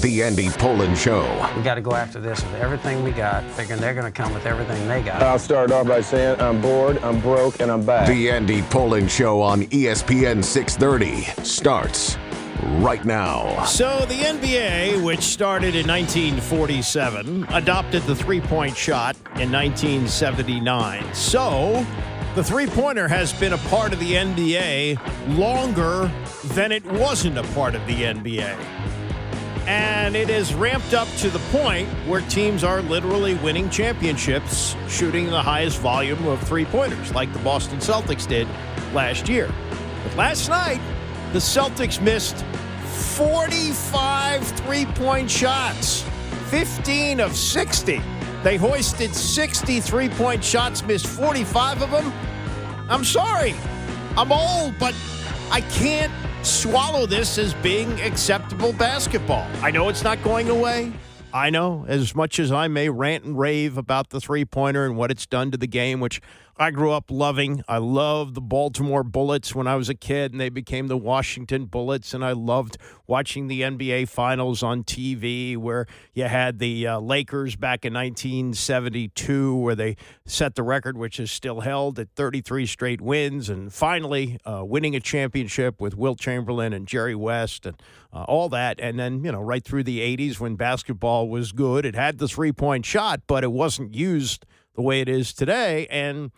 The Andy Pollin Show. We got to go after this with everything we got, figuring they're going to come with everything they got. I'll start off by saying I'm bored, I'm broke, and I'm back. The Andy Pollin Show on ESPN 630 starts right now. So the NBA, which started in 1947, adopted the three-point shot in 1979. So the three-pointer has been a part of the NBA longer than it wasn't a part of the NBA. And it is ramped up to the point where teams are literally winning championships shooting the highest volume of three-pointers, like the Boston Celtics did last year. But last night, the Celtics missed 45 three-point shots, 15 of 60. They hoisted 60 three-point shots, missed 45 of them. I'm sorry. I'm old, but I can't swallow this as being acceptable basketball. I know it's not going away. I know, as much as I may rant and rave about the three-pointer and what it's done to the game, which I grew up loving. I loved the Baltimore Bullets when I was a kid, and they became the Washington Bullets, and I loved watching the NBA Finals on TV, where you had the Lakers back in 1972, where they set the record, which is still held at 33 straight wins, and finally winning a championship with Wilt Chamberlain and Jerry West and all that. And then, right through the 80s when basketball was good, it had the three-point shot, but it wasn't used the way it is today, and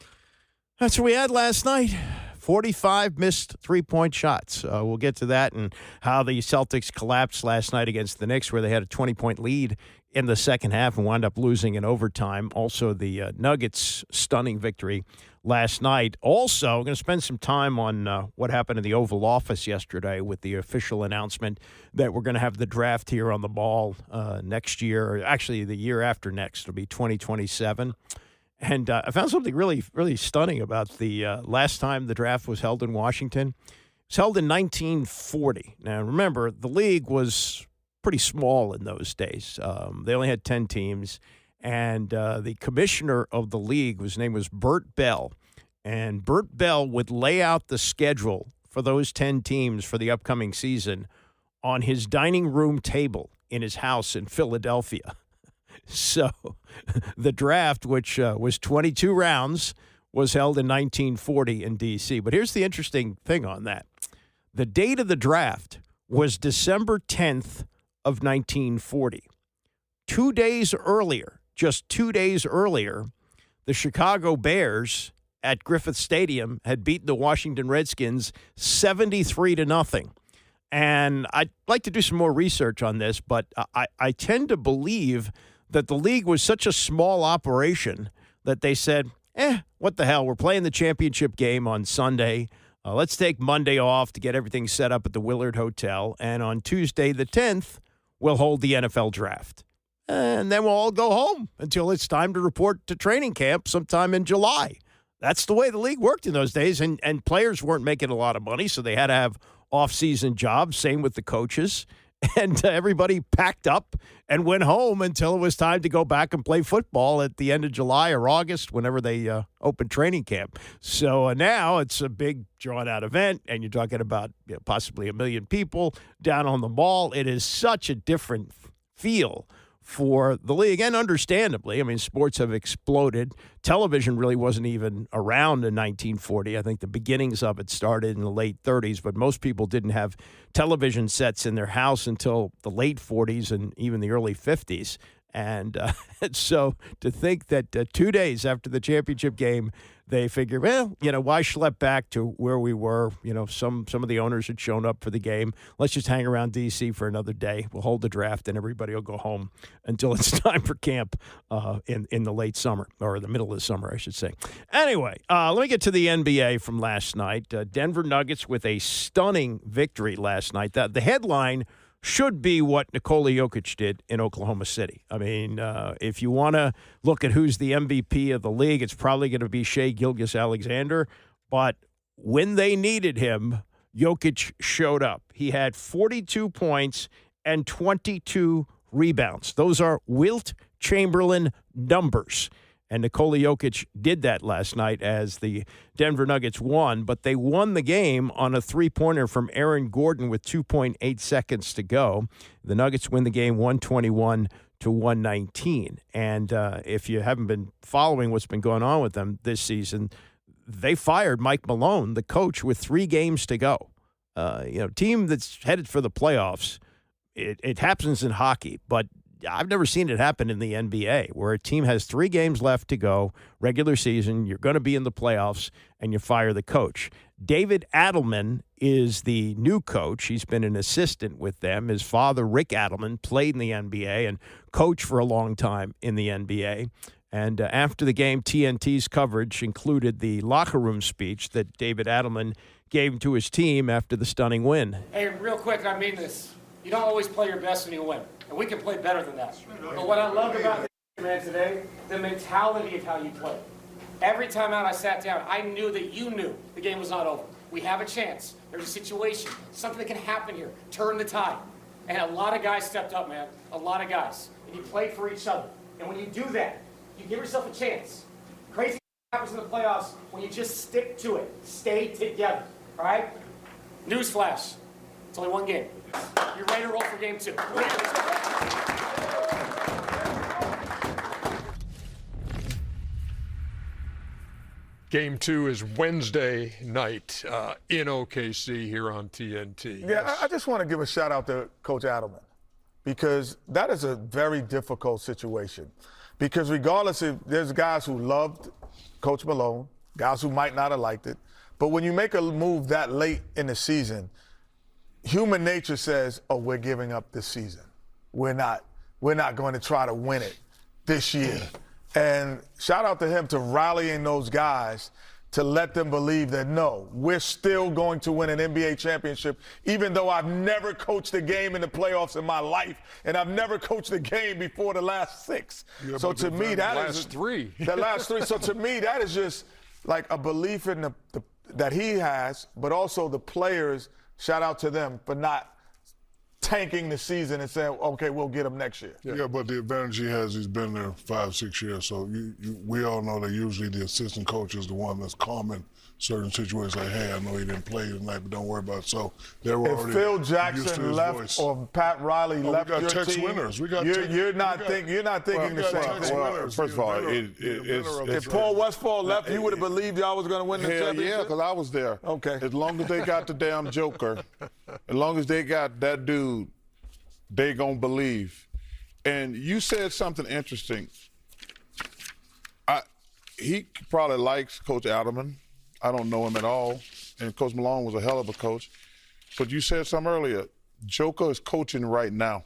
that's what we had last night. 45 missed three-point shots. We'll get to that and how the Celtics collapsed last night against the Knicks, where they had a 20-point lead in the second half and wound up losing in overtime. Also, the Nuggets' stunning victory last night. Also, we're going to spend some time on what happened in the Oval Office yesterday with the official announcement that we're going to have the draft here on the Ball next year, or actually the year after next. It'll be 2027. And I found something really, really stunning about the last time the draft was held in Washington. It was held in 1940. Now, remember, the league was pretty small in those days. They only had 10 teams. And the commissioner of the league, his name was Bert Bell. And Bert Bell would lay out the schedule for those 10 teams for the upcoming season on his dining room table in his house in Philadelphia. So the draft, which was 22 rounds, was held in 1940 in D.C. But here's the interesting thing on that. The date of the draft was December 10th of 1940. 2 days earlier, just 2 days earlier, the Chicago Bears at Griffith Stadium had beaten the Washington Redskins 73-0. And I'd like to do some more research on this, but I tend to believe that the league was such a small operation that they said, what the hell? We're playing the championship game on Sunday. Let's take Monday off to get everything set up at the Willard Hotel. And on Tuesday the 10th, we'll hold the NFL draft. And then we'll all go home until it's time to report to training camp sometime in July. That's the way the league worked in those days. And players weren't making a lot of money, so they had to have off-season jobs. Same with the coaches. And everybody packed up and went home until it was time to go back and play football at the end of July or August, whenever they opened training camp. So now it's a big, drawn-out event, and you're talking about possibly 1 million people down on the Mall. It is such a different feel for the league, and understandably. I mean, sports have exploded. Television really wasn't even around in 1940. I think the beginnings of it started in the late 30s, but most people didn't have television sets in their house until the late 40s and even the early 50s. And so to think that 2 days after the championship game, they figure, well, why schlep back to where we were? Some of the owners had shown up for the game. Let's just hang around D.C. for another day. We'll hold the draft, and everybody will go home until it's time for camp in the late summer, or the middle of the summer, I should say. Anyway, let me get to the NBA from last night. Denver Nuggets with a stunning victory last night. The headline should be what Nikola Jokic did in Oklahoma City. I mean, if you want to look at who's the MVP of the league, it's probably going to be Shai Gilgeous-Alexander. But when they needed him, Jokic showed up. He had 42 points and 22 rebounds. Those are Wilt Chamberlain numbers. And Nikola Jokic did that last night as the Denver Nuggets won, but they won the game on a three-pointer from Aaron Gordon with 2.8 seconds to go. The Nuggets win the game 121-119. And if you haven't been following what's been going on with them this season, they fired Mike Malone, the coach, with 3 games to go. Team that's headed for the playoffs, it happens in hockey, but I've never seen it happen in the NBA, where a team has 3 games left to go, regular season, you're going to be in the playoffs, and you fire the coach. David Adelman is the new coach. He's been an assistant with them. His father, Rick Adelman, played in the NBA and coached for a long time in the NBA. And after the game, TNT's coverage included the locker room speech that David Adelman gave to his team after the stunning win. Hey, real quick, I mean this. You don't always play your best when you win. And we can play better than that. But what I loved about this man today, the mentality of how you play. Every time out I sat down, I knew that you knew the game was not over. We have a chance. There's a situation. Something that can happen here. Turn the tide. And a lot of guys stepped up, man. A lot of guys. And you played for each other. And when you do that, you give yourself a chance. Crazy happens in the playoffs when you just stick to it. Stay together. All right? Newsflash. It's only one game. You're ready to roll for game 2. Game 2 is Wednesday night in OKC here on TNT. Yeah, yes. I just want to give a shout out to Coach Adelman, because that is a very difficult situation. Because regardless if there's guys who loved Coach Malone, guys who might not have liked it, but when you make a move that late in the season, human nature says, oh, we're giving up this season. We're not going to try to win it this year. And shout out to him to rallying those guys to let them believe that, no, we're still going to win an NBA championship, even though I've never coached a game in the playoffs in my life, and I've never coached a game before the last 6. Yeah, so to me, that is last 3. The last 3. So to me, that is just like a belief in that he has, but also the players. Shout out to them for not tanking the season and saying, okay, we'll get him next year. Yeah, but the advantage he has, he's been there 5-6 years. So we all know that usually the assistant coach is the one that's calming certain situations. Like, hey, I know he didn't play tonight, but don't worry about it. So they're already if Phil used to Jackson his left voice. or Pat Riley left your text team, winners. You're not thinking the same thing. Well, first of all, if Paul Westphal left, you would have believed y'all was going to win the championship? Yeah, because I was there. Okay. As long as they got the damn Joker, as long as they got that dude, they going to believe. And you said something interesting. He probably likes Coach Adelman. I don't know him at all. And Coach Malone was a hell of a coach. But you said something earlier. Joker is coaching right now.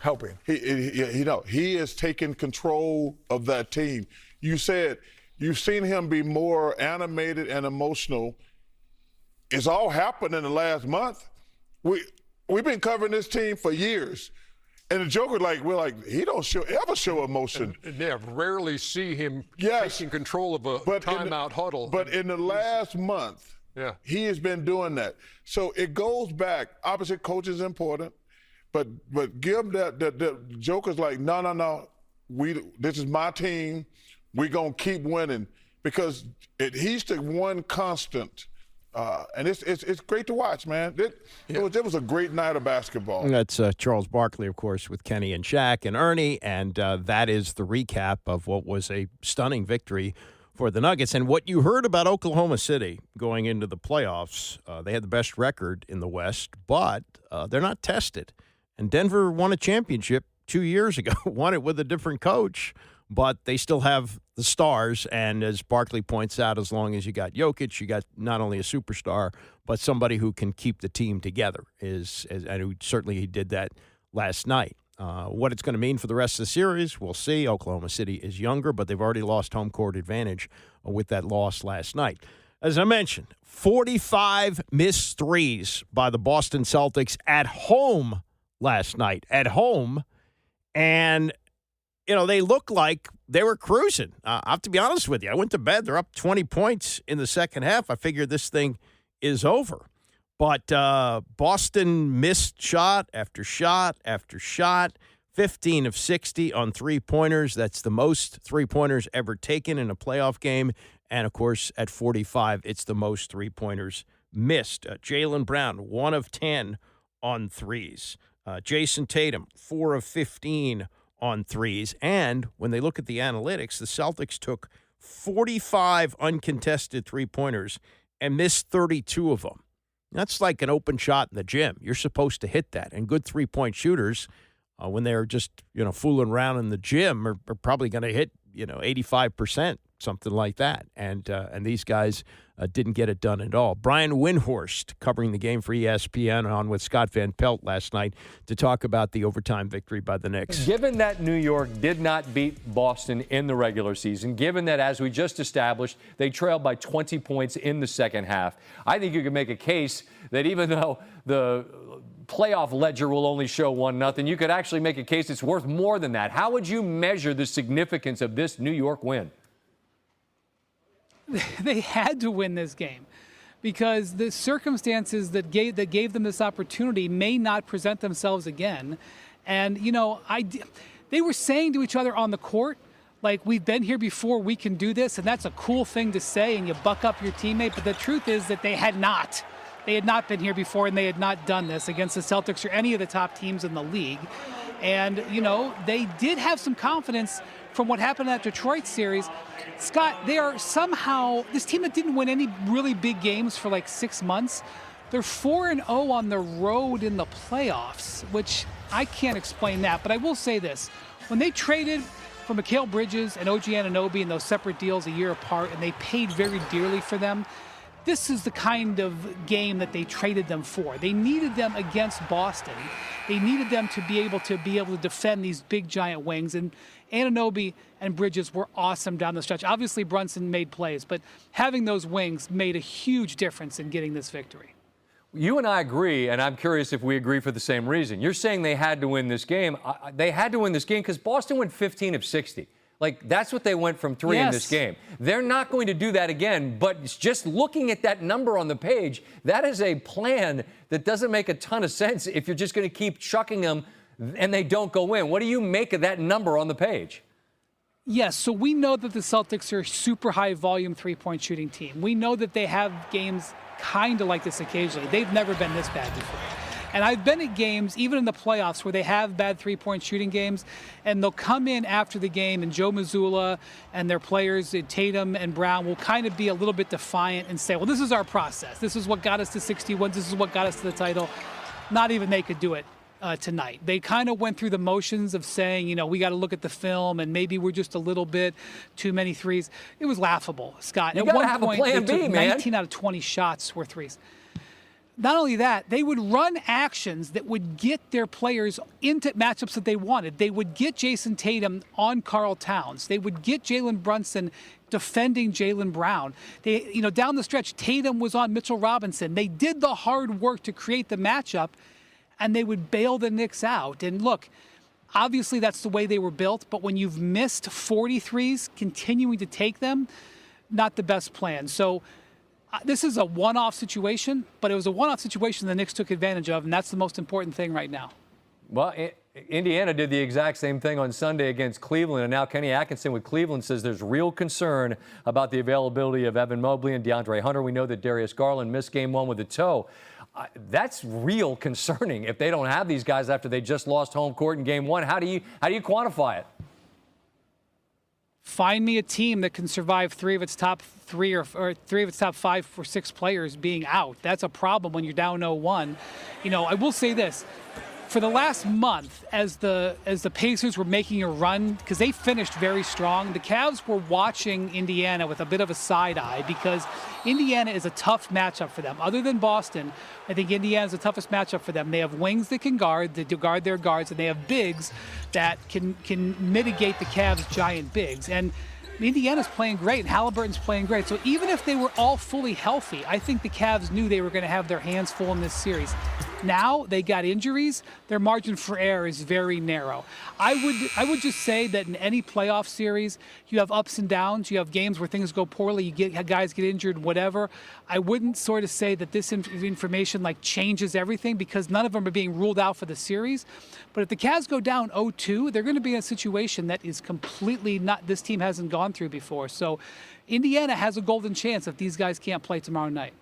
Helping. He is taking control of that team. You said you've seen him be more animated and emotional. It's all happened in the last month. We've been covering this team for years. And the Joker, he don't ever show emotion. Yeah, rarely see him taking control of a timeout huddle. But in the last month, he has been doing that. So it goes back. Obviously, coach is important, but give him that Joker's like, no. This is my team. We're going to keep winning, because he's the one constant. And it's great to watch, man. It was a great night of basketball. That's Charles Barkley, of course, with Kenny and Shaq and Ernie, and that is the recap of what was a stunning victory for the Nuggets. And what you heard about Oklahoma City going into the playoffs, they had the best record in the West, but they're not tested. And Denver won a championship 2 years ago, won it with a different coach, but they still have the stars. And as Barkley points out, as long as you got Jokic, you got not only a superstar, but somebody who can keep the team together. And certainly he did that last night. What it's going to mean for the rest of the series, we'll see. Oklahoma City is younger, but they've already lost home court advantage with that loss last night. As I mentioned, 45 missed threes by the Boston Celtics at home last night. At home. And they look like they were cruising. I have to be honest with you. I went to bed. They're up 20 points in the second half. I figured this thing is over. But Boston missed shot after shot after shot, 15 of 60 on three-pointers. That's the most three-pointers ever taken in a playoff game. And, of course, at 45, it's the most three-pointers missed. Jaylen Brown, 1 of 10 on threes. Jason Tatum, 4 of 15 on threes. And when they look at the analytics, the Celtics took 45 uncontested three-pointers and missed 32 of them. That's like an open shot in the gym. You're supposed to hit that. And good three-point shooters, when they're just, fooling around in the gym, are probably going to hit, 85%, something like that. And these guys didn't get it done at all. Brian Windhorst covering the game for ESPN on with Scott Van Pelt last night to talk about the overtime victory by the Knicks. Given that New York did not beat Boston in the regular season, given that, as we just established, they trailed by 20 points in the second half, I think you can make a case that even though the playoff ledger will only show 1-0, you could actually make a case it's worth more than that. How would you measure the significance of this New York win? They had to win this game because the circumstances that gave them this opportunity may not present themselves again. And, they were saying to each other on the court, like, we've been here before, we can do this. And that's a cool thing to say, and you buck up your teammate. But the truth is that they had not. They had not been here before, and they had not done this against the Celtics or any of the top teams in the league. And, they did have some confidence from what happened in that Detroit series. Scott, they are somehow, this team that didn't win any really big games for like 6 months, they're 4-0 on the road in the playoffs, which I can't explain that. But I will say this. When they traded for Mikal Bridges and OG Anunoby in those separate deals a year apart, and they paid very dearly for them, this is the kind of game that they traded them for. They needed them against Boston. They needed them to be able to defend these big, giant wings. And Anunoby and Bridges were awesome down the stretch. Obviously, Brunson made plays, but having those wings made a huge difference in getting this victory. You and I agree, and I'm curious if we agree for the same reason. You're saying they had to win this game. They had to win this game because Boston went 15 of 60. Like, that's what they went from 3 in this game. They're not going to do that again, but just looking at that number on the page, that is a plan that doesn't make a ton of sense if you're just going to keep chucking them and they don't go in. What do you make of that number on the page? Yes, so we know that the Celtics are a super high volume three-point shooting team. We know that they have games kind of like this occasionally. They've never been this bad before. And I've been at games, even in the playoffs, where they have bad three-point shooting games, and they'll come in after the game, and Joe Mazzulla and their players, Tatum and Brown, will kind of be a little bit defiant and say, well, this is our process. This is what got us to 61. This is what got us to the title. Not even they could do it tonight. They kind of went through the motions of saying, we got to look at the film, and maybe we're just a little bit too many threes. It was laughable, Scott. You at one have point, a plan they took B, man. 19 out of 20 shots were threes. Not only that, they would run actions that would get their players into matchups that they wanted. They would get Jason Tatum on Karl Towns. They would get Jalen Brunson defending Jaylen Brown. They, down the stretch, Tatum was on Mitchell Robinson. They did the hard work to create the matchup, and they would bail the Knicks out. And look, obviously that's the way they were built, but when you've missed 43s, continuing to take them, not the best plan. So this is a one-off situation, but it was a one-off situation the Knicks took advantage of, and that's the most important thing right now. Well, Indiana did the exact same thing on Sunday against Cleveland, and now Kenny Atkinson with Cleveland says there's real concern about the availability of Evan Mobley and DeAndre Hunter. We know that Darius Garland missed game 1 with a toe. That's real concerning if they don't have these guys after they just lost home court in game 1. How do you quantify it? Find me a team that can survive 3 of its top 3 or 3 of its top 5 or 6 players being out. That's a problem when you're down 0-1. I will say this. For the last month, as the Pacers were making a run, because they finished very strong, the Cavs were watching Indiana with a bit of a side eye because Indiana is a tough matchup for them. Other than Boston, I think Indiana is the toughest matchup for them. They have wings that can guard their guards, and they have bigs that can mitigate the Cavs' giant bigs. And Indiana's playing great, and Halliburton's playing great. So even if they were all fully healthy, I think the Cavs knew they were going to have their hands full in this series. Now they got injuries. Their margin for error is very narrow. I would just say that in any playoff series, you have ups and downs. You have games where things go poorly. Guys get injured, whatever. I wouldn't sort of say that this information like changes everything because none of them are being ruled out for the series. But if the Cavs go down 0-2, they're going to be in a situation that is completely not this team hasn't gone through before. So Indiana has a golden chance if these guys can't play tomorrow night.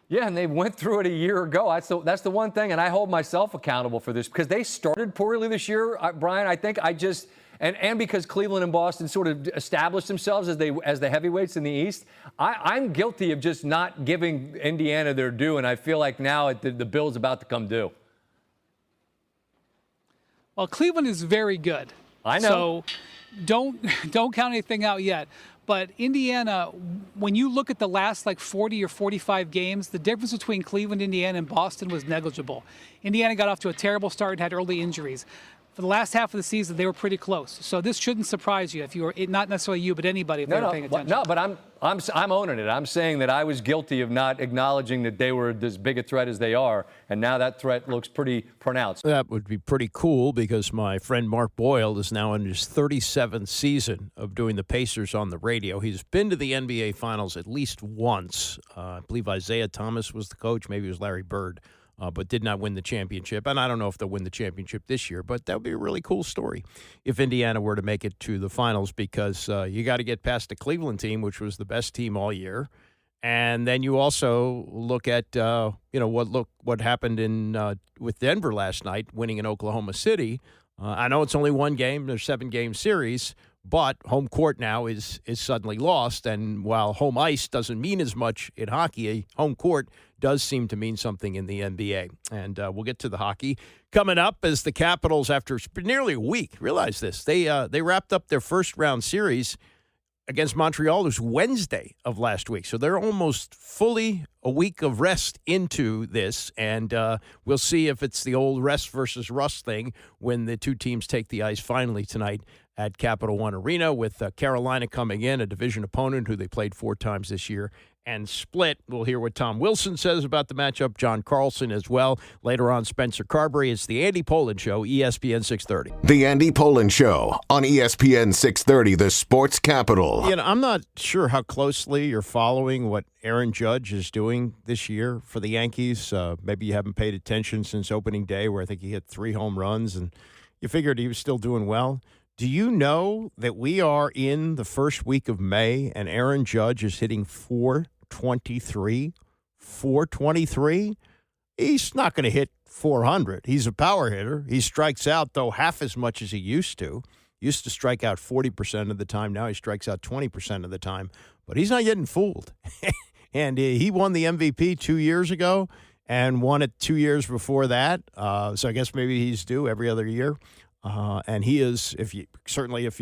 Yeah, and they went through it a year ago. That's the one thing, and I hold myself accountable for this because they started poorly this year, Brian. I think and because Cleveland and Boston sort of established themselves as the heavyweights in the East, I'm guilty of just not giving Indiana their due, and I feel like now the bill's about to come due. Well, Cleveland is very good. I know. So don't count anything out yet. But Indiana, when you look at the last 40 or 45 games, the difference between Cleveland, Indiana, and Boston was negligible. Indiana got off to a terrible start and had early injuries. For the last half of the season, they were pretty close. So this shouldn't surprise you if you were not necessarily you, but anybody if they were paying attention. No, but I'm owning it. I'm saying that I was guilty of not acknowledging that they were as big a threat as they are, and now that threat looks pretty pronounced. That would be pretty cool because my friend Mark Boyle is now in his 37th season of doing the Pacers on the radio. He's been to the NBA Finals at least once. I believe Isaiah Thomas was the coach. Maybe it was Larry Bird. But did not win the championship. And I don't know if they'll win the championship this year, but that would be a really cool story if Indiana were to make it to the finals because you got to get past the Cleveland team, which was the best team all year. And then you also look at, what happened with Denver last night, winning in Oklahoma City. I know it's only one game. There's 7-game series. But home court now is suddenly lost, and while home ice doesn't mean as much in hockey, home court does seem to mean something in the NBA. And we'll get to the hockey coming up as the Capitals, after nearly a week, realize this, they wrapped up their first-round series against Montreal. It was Wednesday of last week, so they're almost fully a week of rest into this, and we'll see if it's the old rest versus rust thing when the two teams take the ice finally tonight at Capital One Arena with Carolina coming in, a division opponent who they played 4 times this year, and split. We'll hear what Tom Wilson says about the matchup, John Carlson as well. Later on, Spencer Carbury. It's the Andy Pollin Show, ESPN 630. The Andy Pollin Show on ESPN 630, the sports capital. I'm not sure how closely you're following what Aaron Judge is doing this year for the Yankees. Maybe you haven't paid attention since opening day where I think he hit 3 home runs, and you figured he was still doing well. Do you know that we are in the first week of May and Aaron Judge is hitting .423? .423? He's not going to hit .400. He's a power hitter. He strikes out, though, half as much as he used to. He used to strike out 40% of the time. Now he strikes out 20% of the time. But he's not getting fooled. And he won the MVP 2 years ago and won it 2 years before that. So I guess maybe he's due every other year. And he is, if you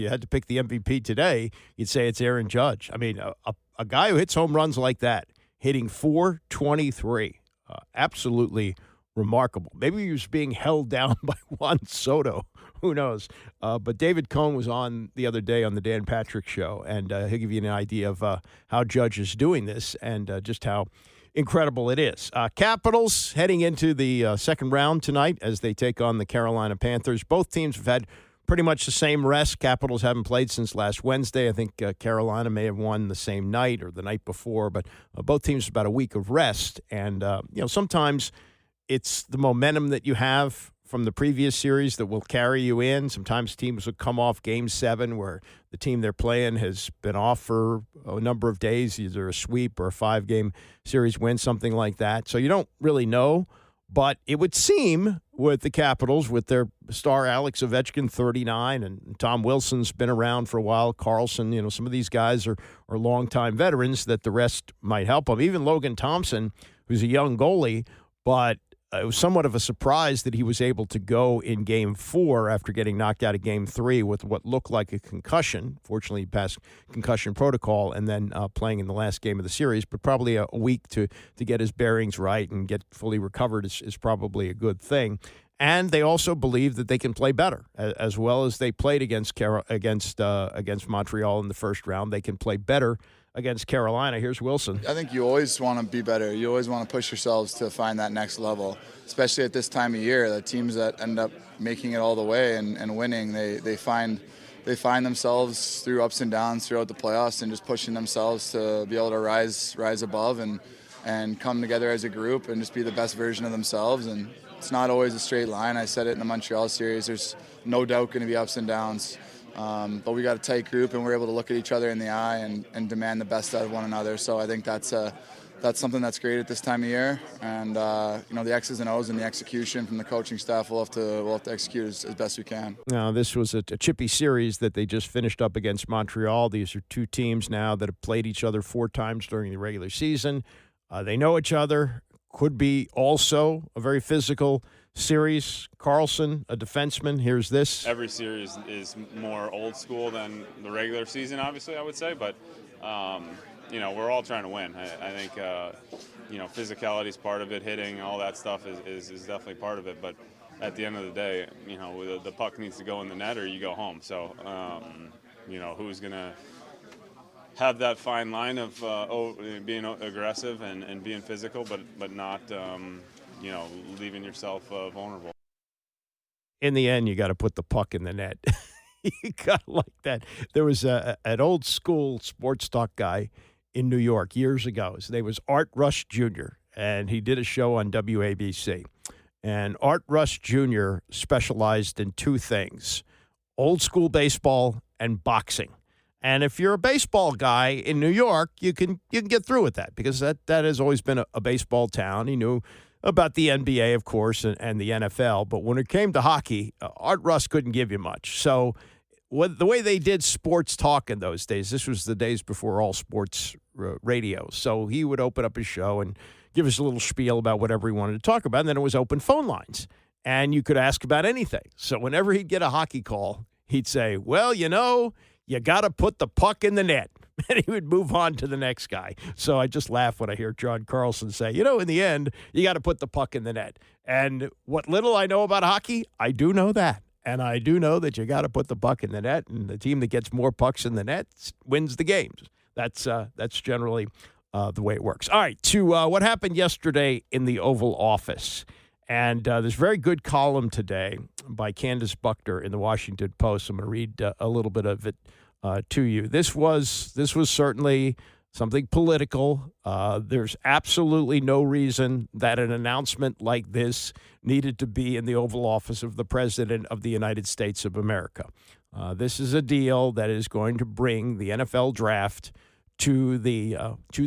had to pick the MVP today, you'd say it's Aaron Judge. I mean, a guy who hits home runs like that, hitting .423, absolutely remarkable. Maybe he was being held down by Juan Soto. Who knows? But David Cohn was on the other day on the Dan Patrick Show, and he'll give you an idea of how Judge is doing this and just how incredible it is. Capitals heading into the second round tonight as they take on the Carolina Panthers. Both teams have had pretty much the same rest. Capitals haven't played since last Wednesday. I think Carolina may have won the same night or the night before, but both teams have about a week of rest. And, sometimes it's the momentum that you have from the previous series that will carry you in. Sometimes teams will come off Game 7 where the team they're playing has been off for a number of days, either a sweep or a 5-game series win, something like that. So you don't really know, but it would seem with the Capitals, with their star Alex Ovechkin, 39, and Tom Wilson's been around for a while, Carlson, some of these guys are longtime veterans, that the rest might help them. Even Logan Thompson, who's a young goalie, but it was somewhat of a surprise that he was able to go in Game 4 after getting knocked out of Game 3 with what looked like a concussion. Fortunately, he passed concussion protocol and then playing in the last game of the series. But probably a week to get his bearings right and get fully recovered is probably a good thing. And they also believe that they can play better, as well as they played against Montreal in the first round. They can play better against Carolina. Here's Wilson. I think you always want to be better. You always want to push yourselves to find that next level, especially at this time of year. The teams that end up making it all the way and winning, they find themselves through ups and downs throughout the playoffs and just pushing themselves to be able to rise above and come together as a group and just be the best version of themselves. And it's not always a straight line. I said it in the Montreal series. There's no doubt going to be ups and downs. But we got a tight group, and we're able to look at each other in the eye and demand the best out of one another. So I think that's something that's great at this time of year. And the X's and O's and the execution from the coaching staff, we'll have to execute as best we can. Now, this was a chippy series that they just finished up against Montreal. These are two teams now that have played each other 4 times during the regular season. They know each other. Could be also a very physical series. Carlson, a defenseman. Here's this. Every series is more old school than the regular season, obviously, I would say. But, we're all trying to win. I think, physicality is part of it. Hitting, all that stuff is definitely part of it. But at the end of the day, the puck needs to go in the net or you go home. So, who's going to have that fine line of being aggressive and being physical, but not, leaving yourself vulnerable. In the end, you got to put the puck in the net. You got like that. There was an old school sports talk guy in New York years ago. His name was Art Rush Jr., and he did a show on WABC. And Art Rush Jr. specialized in 2 things, old school baseball and boxing. And if you're a baseball guy in New York, you can get through with that because that has always been a baseball town. He knew about the NBA, of course, and the NFL. But when it came to hockey, Art Russ couldn't give you much. So the way they did sports talk in those days, this was the days before all sports radio. So he would open up his show and give us a little spiel about whatever he wanted to talk about. And then it was open phone lines. And you could ask about anything. So whenever he'd get a hockey call, he'd say, well, you got to put the puck in the net. And he would move on to the next guy. So I just laugh when I hear John Carlson say, in the end, you got to put the puck in the net. And what little I know about hockey, I do know that. And I do know that you got to put the puck in the net, and the team that gets more pucks in the net wins the games. That's generally the way it works. All right, to what happened yesterday in the Oval Office. And there's a very good column today by Candace Buckner in the Washington Post. I'm going to read a little bit of it to you. This was certainly something political. There's absolutely no reason that an announcement like this needed to be in the Oval Office of the President of the United States of America. This is a deal that is going to bring the NFL draft to the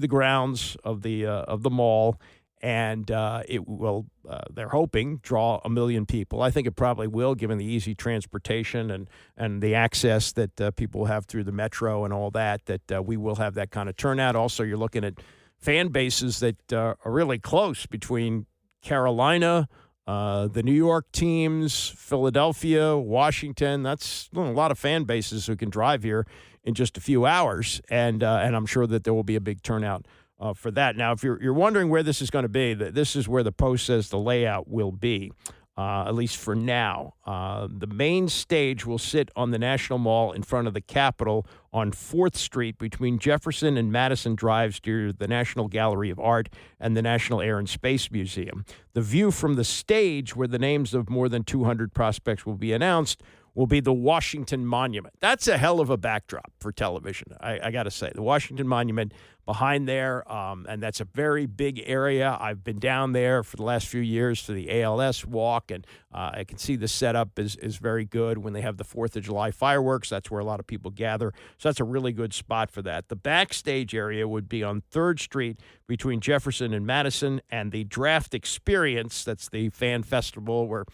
grounds of the mall. And it will, they're hoping, draw 1 million people. I think it probably will, given the easy transportation and the access that people have through the metro and all that we will have that kind of turnout. Also, you're looking at fan bases that are really close between Carolina, the New York teams, Philadelphia, Washington. That's a lot of fan bases who can drive here in just a few hours. And I'm sure that there will be a big turnout for that. Now, if you're wondering where this is going to be, this is where the Post says the layout will be, at least for now. The main stage will sit on the National Mall in front of the Capitol on 4th Street between Jefferson and Madison Drives near the National Gallery of Art and the National Air and Space Museum. The view from the stage, where the names of more than 200 prospects will be announced, will be the Washington Monument. That's a hell of a backdrop for television, I got to say. The Washington Monument behind there, and that's a very big area. I've been down there for the last few years to the ALS walk, and I can see the setup is very good. When they have the 4th of July fireworks, that's where a lot of people gather. So that's a really good spot for that. The backstage area would be on 3rd Street between Jefferson and Madison, and the Draft Experience, that's the fan festival where,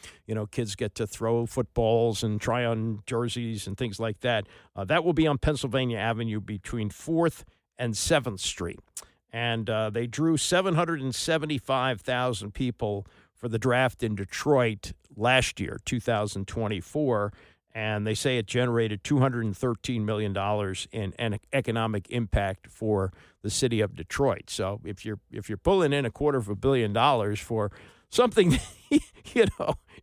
kids get to throw footballs and try on jerseys and things like that. That will be on Pennsylvania Avenue between 4th and 7th Street. And they drew 775,000 people for the draft in Detroit last year, 2024. And they say it generated $213 million in an economic impact for the city of Detroit. So if you're pulling in $250 million for something,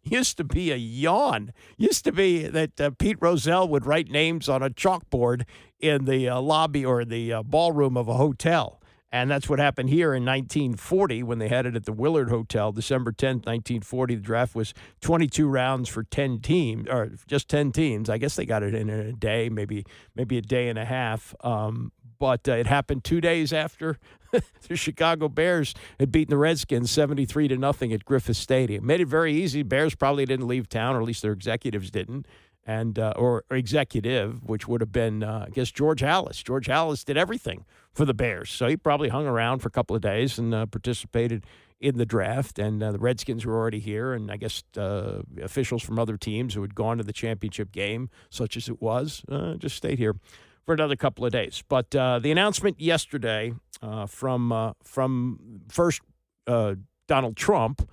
used to be a yawn. Used to be that Pete Rozelle would write names on a chalkboard in the lobby or the ballroom of a hotel. And that's what happened here in 1940 when they had it at the Willard Hotel, December 10th, 1940. The draft was 22 rounds for 10 teams, or just 10 teams. I guess they got it in a day, maybe a day and a half. But it happened 2 days after the Chicago Bears had beaten the Redskins 73-0 at Griffith Stadium. Made it very easy. Bears probably didn't leave town, or at least their executives didn't. And or executive, which would have been, I guess, George Halas. George Halas did everything for the Bears, so he probably hung around for a couple of days and participated in the draft. And the Redskins were already here, and I guess officials from other teams who had gone to the championship game, such as it was, just stayed here for another couple of days. But the announcement yesterday from first Donald Trump.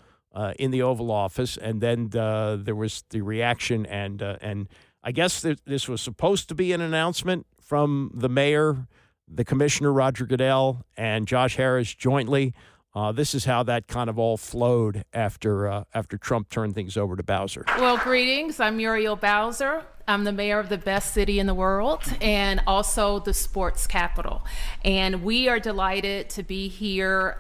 In the Oval Office, and then there was the reaction, and I guess this was supposed to be an announcement from the mayor, the commissioner, Roger Goodell, and Josh Harris jointly. This is how that kind of all flowed after Trump turned things over to Bowser. Well, greetings. I'm Muriel Bowser. I'm the mayor of the best city in the world and also the sports capital. And we are delighted to be here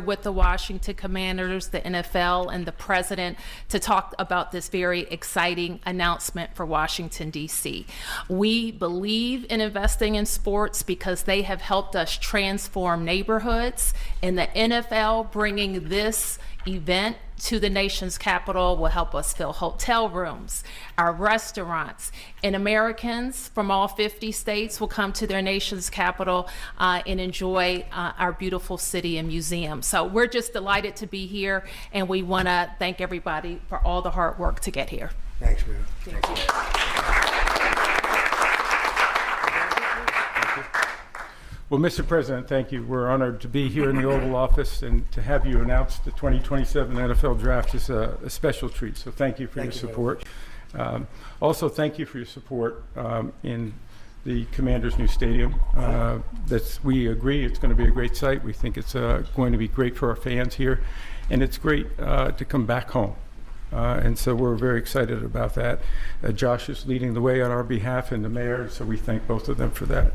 with the Washington Commanders, the NFL, and the president to talk about this very exciting announcement for Washington, D.C. We believe in investing in sports because they have helped us transform neighborhoods, and the NFL bringing this event to the nation's capital will help us fill hotel rooms, our restaurants, and Americans from all 50 states will come to their nation's capital and enjoy our beautiful city and museum. So we're just delighted to be here, and we want to thank everybody for all the hard work to get here. Thanks, Mary. Thank you. Well, Mr. President, thank you. We're honored to be here in the Oval Office, and to have you announce the 2027 NFL Draft is a special treat. So thank you for your support. Also, thank you for your support in the Commanders' new stadium. We agree it's going to be a great site. We think it's going to be great for our fans here, and it's great to come back home. And so we're very excited about that. Josh is leading the way on our behalf, and the mayor, so we thank both of them for that.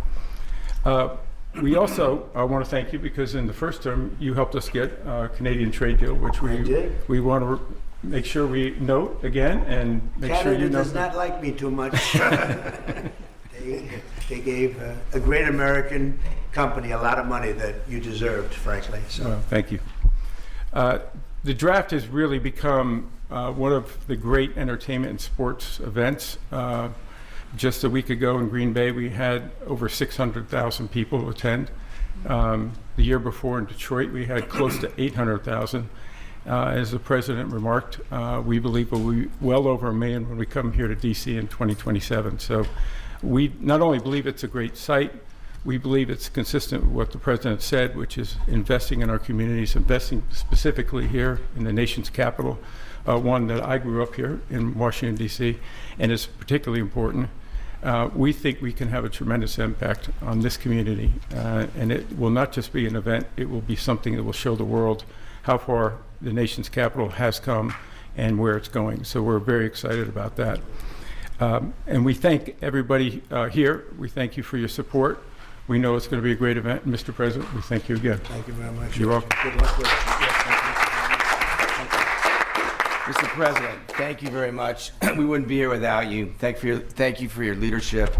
We also want to thank you because in the first term you helped us get a Canadian trade deal, which we want to make sure we note again and make Canada sure you know. Canada does not like me too much. They gave a great American company a lot of money that you deserved, frankly. So well, thank you. The draft has really become one of the great entertainment and sports events. Just a week ago in Green Bay, we had over 600,000 people attend. The year before in Detroit, we had close to 800,000. As the president remarked, we believe we'll be well over 1 million when we come here to D.C. in 2027. So we not only believe it's a great site, we believe it's consistent with what the president said, which is investing in our communities, investing specifically here in the nation's capital, one that I grew up here in Washington, D.C., and is particularly important. We think we can have a tremendous impact on this community, and it will not just be an event, it will be something that will show the world how far the nation's capital has come and where it's going. So we're very excited about that. And we thank everybody here. We thank you for your support. We know it's going to be a great event. Mr. President, we thank you again. Thank you very much. You're welcome. Good luck with it. Mr. President, thank you very much. We wouldn't be here without you. Thank you for your leadership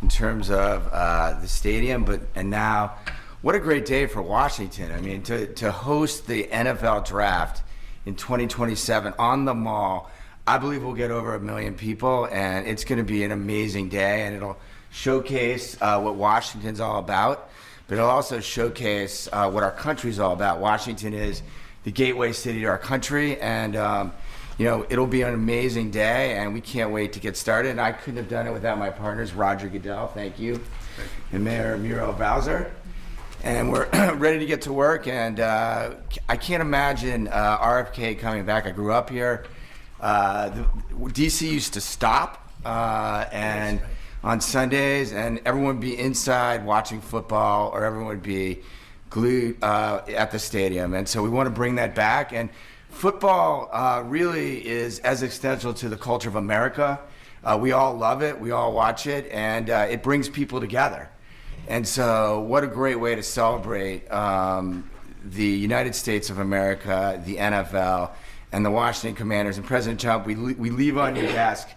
in terms of the stadium, and now, what a great day for Washington. I mean, to host the NFL Draft in 2027 on the Mall. I believe we'll get over 1 million people, and it's going to be an amazing day, and it'll showcase what Washington's all about, but it'll also showcase what our country's all about. Washington is the gateway city to our country, and it'll be an amazing day, and we can't wait to get started. And I couldn't have done it without my partners, Roger Goodell, thank you, and Mayor Muriel Bowser. And we're ready to get to work, and I can't imagine RFK coming back. I grew up here. DC used to stop and on Sundays, and everyone would be inside watching football, or everyone would be glued at the stadium. And so we want to bring that back. And football really is as existential to the culture of America. We all love it. We all watch it, and it brings people together. And so what a great way to celebrate the United States of America, the NFL, and the Washington Commanders. And President Trump, we leave on your desk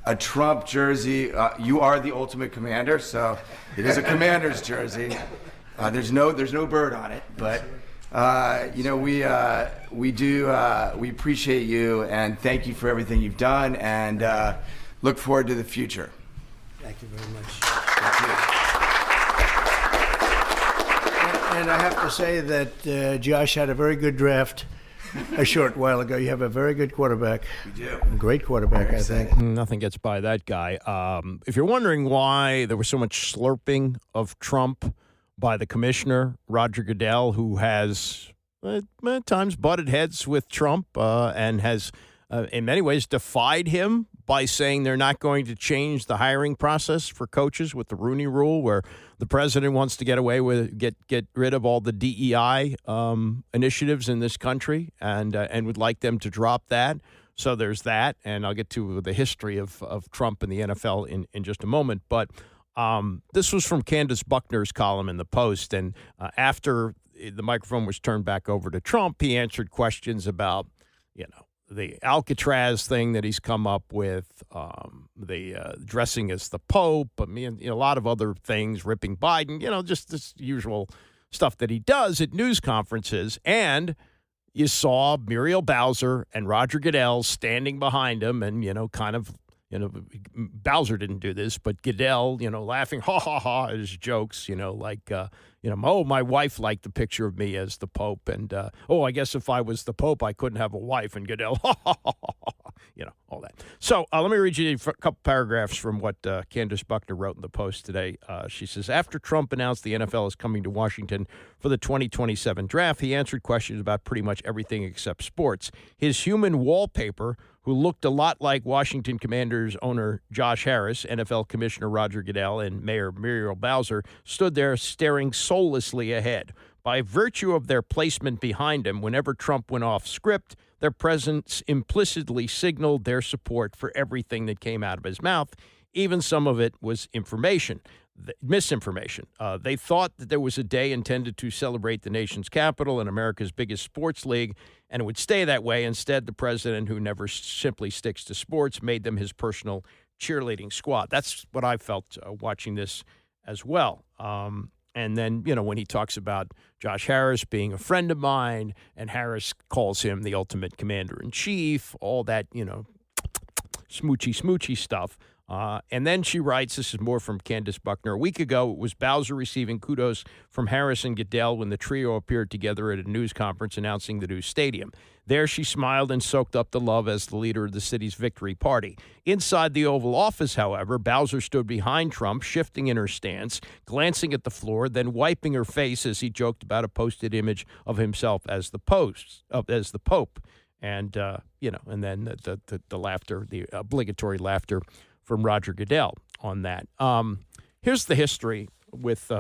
a Trump jersey. You are the ultimate commander, so it is a Commander's jersey. There's no bird on it, but we appreciate you and thank you for everything you've done, and look forward to the future. Thank you very much. Thank you. And I have to say that Josh had a very good draft a short while ago. You have a very good quarterback. We do. A great quarterback, I think. Nothing gets by that guy. If you're wondering why there was so much slurping of Trump by the commissioner, Roger Goodell, who has at times butted heads with Trump and has in many ways defied him by saying they're not going to change the hiring process for coaches with the Rooney Rule, where the president wants to get away with get rid of all the DEI initiatives in this country and would like them to drop that. So there's that, and I'll get to the history of Trump and the NFL in just a moment. But this was from Candace Buckner's column in the Post, and after the microphone was turned back over to Trump, he answered questions about, the Alcatraz thing that he's come up with, the dressing as the Pope, a lot of other things, ripping Biden, just this usual stuff that he does at news conferences. And you saw Muriel Bowser and Roger Goodell standing behind him and, Bowser didn't do this, but Goodell, laughing, ha, ha, ha, at his jokes, oh, my wife liked the picture of me as the Pope. And, I guess if I was the Pope, I couldn't have a wife. And Goodell, ha, ha, ha, ha, all that. So let me read you a couple paragraphs from what Candace Buckner wrote in the Post today. She says, after Trump announced the NFL is coming to Washington for the 2027 draft, he answered questions about pretty much everything except sports. His human wallpaper, who looked a lot like Washington Commanders owner Josh Harris, NFL Commissioner Roger Goodell, and Mayor Muriel Bowser, stood there staring soullessly ahead. By virtue of their placement behind him, whenever Trump went off script, their presence implicitly signaled their support for everything that came out of his mouth. Even some of it was misinformation. They thought that there was a day intended to celebrate the nation's capital and America's biggest sports league, and it would stay that way. Instead, the president, who never simply sticks to sports, made them his personal cheerleading squad. That's what I felt watching this as well. And then, when he talks about Josh Harris being a friend of mine, and Harris calls him the ultimate commander-in-chief, all that, smoochy stuff. And then she writes, this is more from Candace Buckner. A week ago, it was Bowser receiving kudos from Harris and Goodell when the trio appeared together at a news conference announcing the new stadium. There she smiled and soaked up the love as the leader of the city's victory party. Inside the Oval Office, however, Bowser stood behind Trump, shifting in her stance, glancing at the floor, then wiping her face as he joked about a posted image of himself as the Pope. And, and then the laughter, the obligatory laughter from Roger Goodell on that. Here's the history with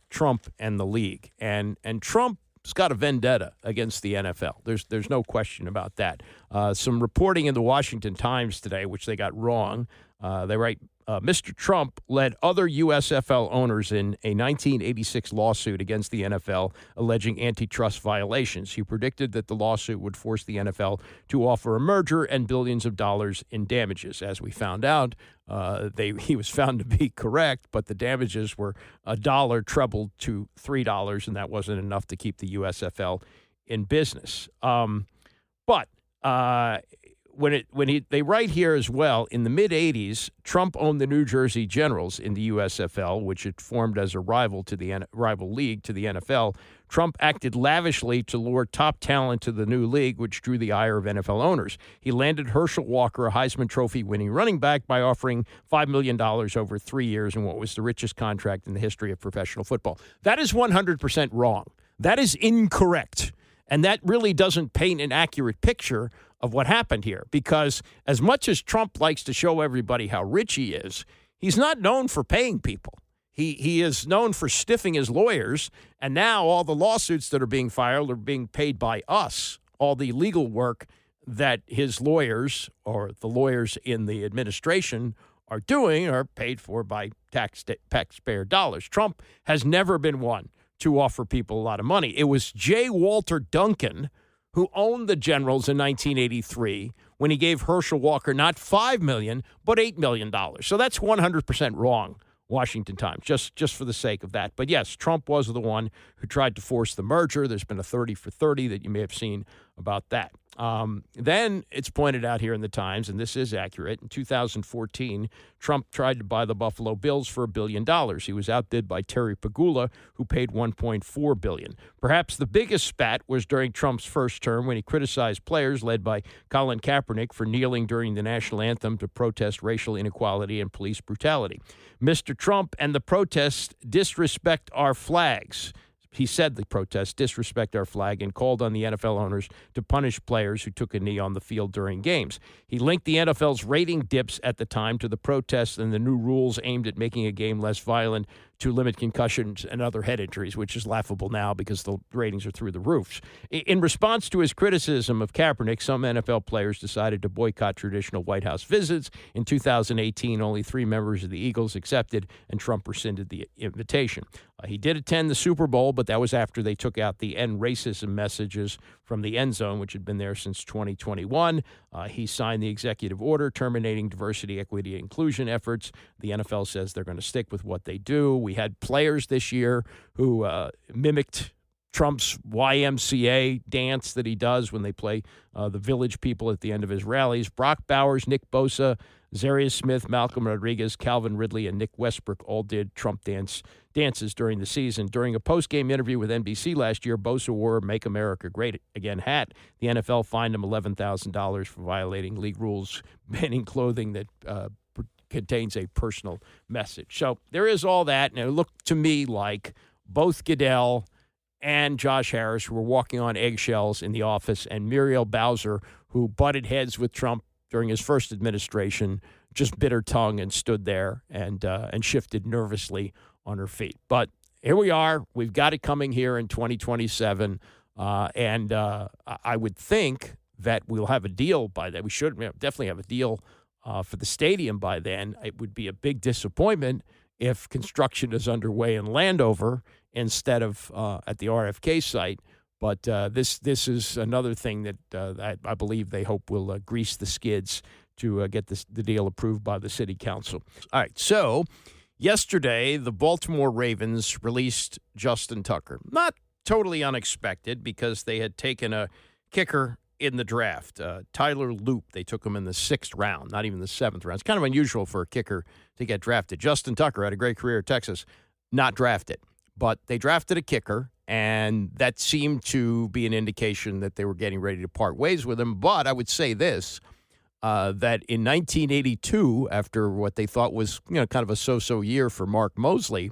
Trump and the league. And Trump's got a vendetta against the NFL. There's no question about that. Some reporting in the Washington Times today, which they got wrong. They write, Mr. Trump led other USFL owners in a 1986 lawsuit against the NFL alleging antitrust violations. He predicted that the lawsuit would force the NFL to offer a merger and billions of dollars in damages. As we found out, he was found to be correct, but the damages were $1 trebled to $3, and that wasn't enough to keep the USFL in business. They write here as well, in the mid-'80s, Trump owned the New Jersey Generals in the USFL, which had formed as a rival league to the NFL. Trump acted lavishly to lure top talent to the new league, which drew the ire of NFL owners. He landed Herschel Walker, a Heisman Trophy-winning running back, by offering $5 million over 3 years in what was the richest contract in the history of professional football. That is 100% wrong. That is incorrect. And that really doesn't paint an accurate picture of what happened here, because as much as Trump likes to show everybody how rich he is, he's not known for paying people. He is known for stiffing his lawyers, and now all the lawsuits that are being filed are being paid by us, all the legal work that his lawyers or the lawyers in the administration are doing are paid for by taxpayer dollars. Trump has never been one to offer people a lot of money. It was J. Walter Duncan who owned the Generals in 1983 when he gave Herschel Walker not $5 million, but $8 million. So that's 100% wrong, Washington Times, just for the sake of that. But yes, Trump was the one who tried to force the merger. There's been a 30 for 30 that you may have seen about that. Then it's pointed out here in the Times, and this is accurate, in 2014, Trump tried to buy the Buffalo Bills for $1 billion. He was outbid by Terry Pegula, who paid $1.4 billion. Perhaps the biggest spat was during Trump's first term when he criticized players led by Colin Kaepernick for kneeling during the national anthem to protest racial inequality and police brutality. Mr. Trump and the protests disrespect our flags. He said the protests disrespect our flag and called on the NFL owners to punish players who took a knee on the field during games. He linked the NFL's rating dips at the time to the protests and the new rules aimed at making a game less violent to limit concussions and other head injuries, which is laughable now because the ratings are through the roofs. In response to his criticism of Kaepernick, some NFL players decided to boycott traditional White House visits. In 2018, only 3 members of the Eagles accepted, and Trump rescinded the invitation. He did attend the Super Bowl, but that was after they took out the end racism messages from the end zone, which had been there since 2021. He signed the executive order terminating diversity, equity, and inclusion efforts. The NFL says they're going to stick with what they do. We had players this year who mimicked Trump's YMCA dance that he does when they play the Village People at the end of his rallies. Brock Bowers, Nick Bosa, Zarius Smith, Malcolm Rodriguez, Calvin Ridley, and Nick Westbrook all did Trump dances during the season. During a post-game interview with NBC last year, Bosa wore a Make America Great Again hat. The NFL fined him $11,000 for violating league rules banning clothing that contains a personal message. So there is all that, and it looked to me like both Goodell and Josh Harris were walking on eggshells in the office, and Muriel Bowser, who butted heads with Trump during his first administration, just bit her tongue and stood there and shifted nervously on her feet. But here we are. We've got it coming here in 2027, and I would think that we'll have a deal by then. We should definitely have a deal for the stadium by then. It would be a big disappointment if construction is underway in Landover instead of at the RFK site. But this is another thing that I believe they hope will grease the skids to get the deal approved by the city council. All right, so yesterday the Baltimore Ravens released Justin Tucker. Not totally unexpected because they had taken a kicker in the draft, Tyler Loop. They took him in the 6th round, not even the 7th round. It's kind of unusual for a kicker to get drafted. Justin Tucker had a great career at Texas, not drafted. But they drafted a kicker, and that seemed to be an indication that they were getting ready to part ways with him. But I would say this, that in 1982, after what they thought was kind of a so-so year for Mark Mosley,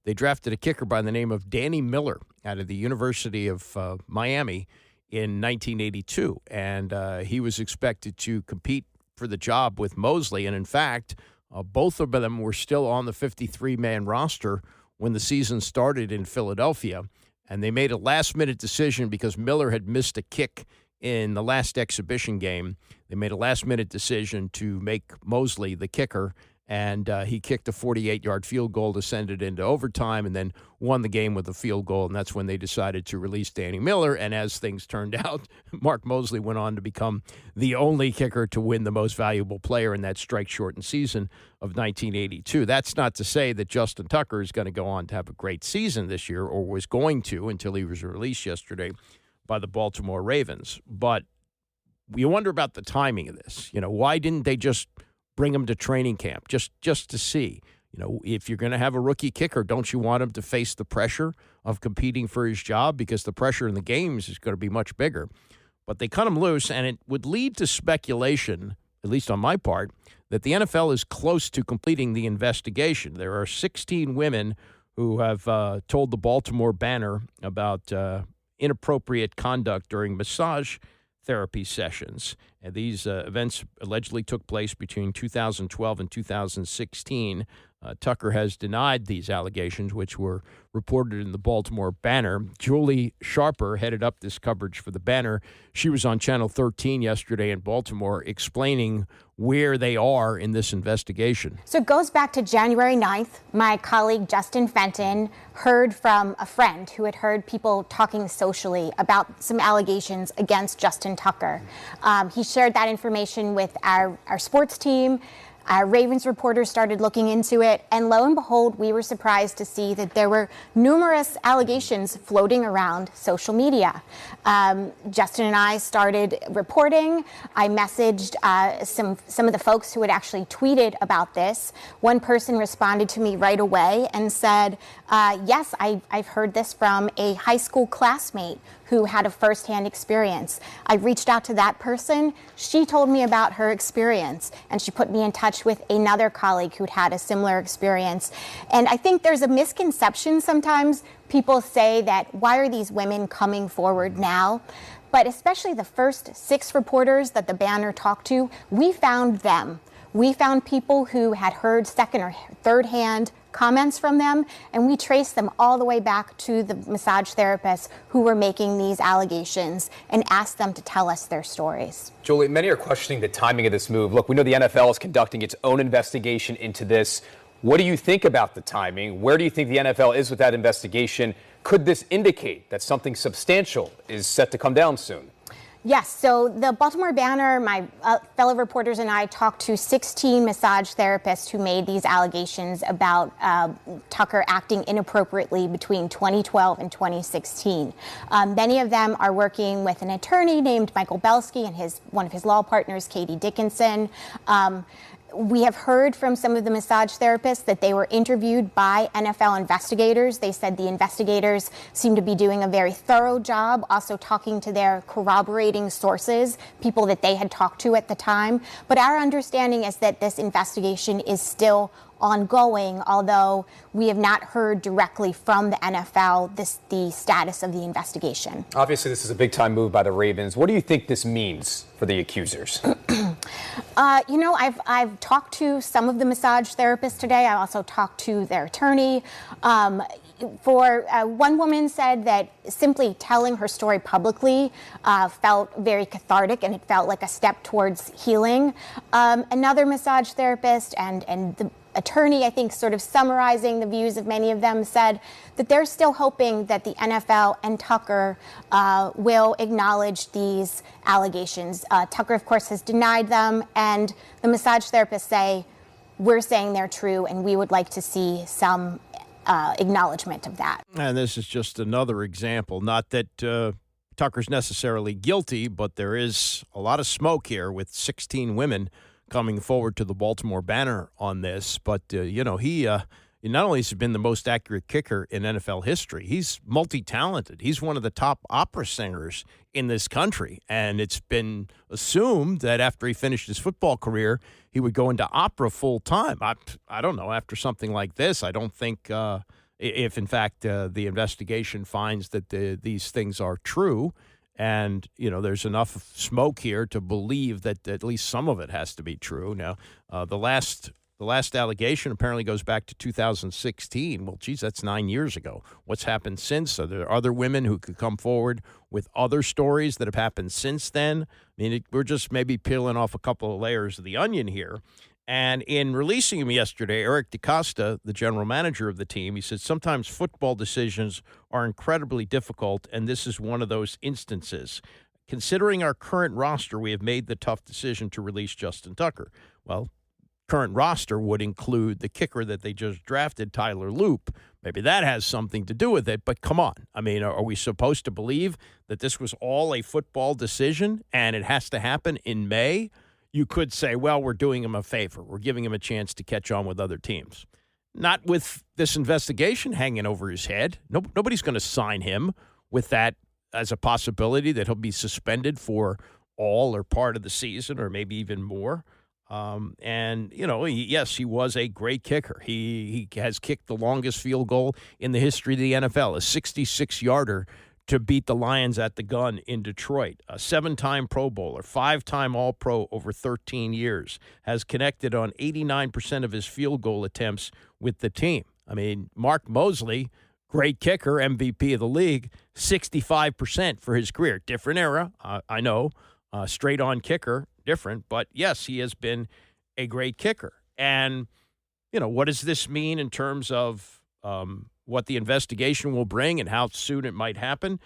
they drafted a kicker by the name of Danny Miller out of the University of Miami in 1982. And he was expected to compete for the job with Mosley. And in fact, both of them were still on the 53-man roster when the season started in Philadelphia, and they made a last-minute decision because Miller had missed a kick in the last exhibition game. They made a last-minute decision to make Mosley the kicker, and he kicked a 48-yard field goal to send it into overtime and then won the game with a field goal, and that's when they decided to release Danny Miller. And as things turned out, Mark Mosley went on to become the only kicker to win the most valuable player in that strike-shortened season of 1982. That's not to say that Justin Tucker is going to go on to have a great season this year, or was going to until he was released yesterday by the Baltimore Ravens. But you wonder about the timing of this. Why didn't they just bring him to training camp just to see? If you're going to have a rookie kicker, don't you want him to face the pressure of competing for his job? Because the pressure in the games is going to be much bigger. But they cut him loose, and it would lead to speculation, at least on my part, that the NFL is close to completing the investigation. There are 16 women who have told the Baltimore Banner about inappropriate conduct during massage therapy sessions. And these events allegedly took place between 2012 and 2016. Tucker has denied these allegations, which were reported in the Baltimore Banner. Julie Sharper headed up this coverage for the Banner. She was on Channel 13 yesterday in Baltimore explaining where they are in this investigation. So it goes back to January 9th. My colleague Justin Fenton heard from a friend who had heard people talking socially about some allegations against Justin Tucker. He shared that information with our sports team. Our Ravens reporters started looking into it, and lo and behold, we were surprised to see that there were numerous allegations floating around social media. Justin and I started reporting. I messaged some of the folks who had actually tweeted about this. One person responded to me right away and said, yes, I've heard this from a high school classmate who had a firsthand experience. I reached out to that person. She told me about her experience, and she put me in touch with another colleague who'd had a similar experience. And I think there's a misconception sometimes. People say that, why are these women coming forward now? But especially the first 6 reporters that the Banner talked to, we found them. We found people who had heard second or third hand comments from them, and we traced them all the way back to the massage therapists who were making these allegations and asked them to tell us their stories. Julie, many are questioning the timing of this move. Look, we know the NFL is conducting its own investigation into this. What do you think about the timing? Where do you think the NFL is with that investigation? Could this indicate that something substantial is set to come down soon? Yes, so the Baltimore Banner, my fellow reporters and I talked to 16 massage therapists who made these allegations about Tucker acting inappropriately between 2012 and 2016. Many of them are working with an attorney named Michael Belsky and one of his law partners, Katie Dickinson. We have heard from some of the massage therapists that they were interviewed by NFL investigators. They said the investigators seem to be doing a very thorough job, also talking to their corroborating sources, people that they had talked to at the time. But our understanding is that this investigation is still ongoing, although we have not heard directly from the NFL the status of the investigation. Obviously, this is a big-time move by the Ravens. What do you think this means for the accusers? I've talked to some of the massage therapists today. I also talked to their attorney. One woman said that simply telling her story publicly felt very cathartic, and it felt like a step towards healing. Another massage therapist and the attorney, I think, sort of summarizing the views of many of them, said that they're still hoping that the NFL and Tucker will acknowledge these allegations. Tucker, of course, has denied them, and the massage therapists say, we're saying they're true, and we would like to see some acknowledgement of that. And this is just another example, not that Tucker's necessarily guilty, but there is a lot of smoke here with 16 women coming forward to the Baltimore Banner on this. But, he not only has been the most accurate kicker in NFL history, he's multi-talented. He's one of the top opera singers in this country. And it's been assumed that after he finished his football career, he would go into opera full time. I don't know. After something like this, I don't think if, in fact, the investigation finds that these things are true, and, there's enough smoke here to believe that at least some of it has to be true. Now, the last allegation apparently goes back to 2016. Well, geez, that's 9 years ago. What's happened since? Are there other women who could come forward with other stories that have happened since then? I mean, we're just maybe peeling off a couple of layers of the onion here. And in releasing him yesterday, Eric DeCosta, the general manager of the team, he said sometimes football decisions are incredibly difficult, and this is one of those instances. Considering our current roster, we have made the tough decision to release Justin Tucker. Well, current roster would include the kicker that they just drafted, Tyler Loop. Maybe that has something to do with it, but come on. I mean, are we supposed to believe that this was all a football decision and it has to happen in May? You could say, well, we're doing him a favor. We're giving him a chance to catch on with other teams. Not with this investigation hanging over his head. Nobody's going to sign him with that as a possibility that he'll be suspended for all or part of the season or maybe even more. Yes, he was a great kicker. He has kicked the longest field goal in the history of the NFL, a 66-yarder to beat the Lions at the gun in Detroit. A 7-time Pro Bowler, 5-time All-Pro over 13 years, has connected on 89% of his field goal attempts with the team. I mean, Mark Mosley, great kicker, MVP of the league, 65% for his career. Different era, I know. Straight-on kicker, different. But, yes, he has been a great kicker. And, what does this mean in terms of what the investigation will bring and how soon it might happen?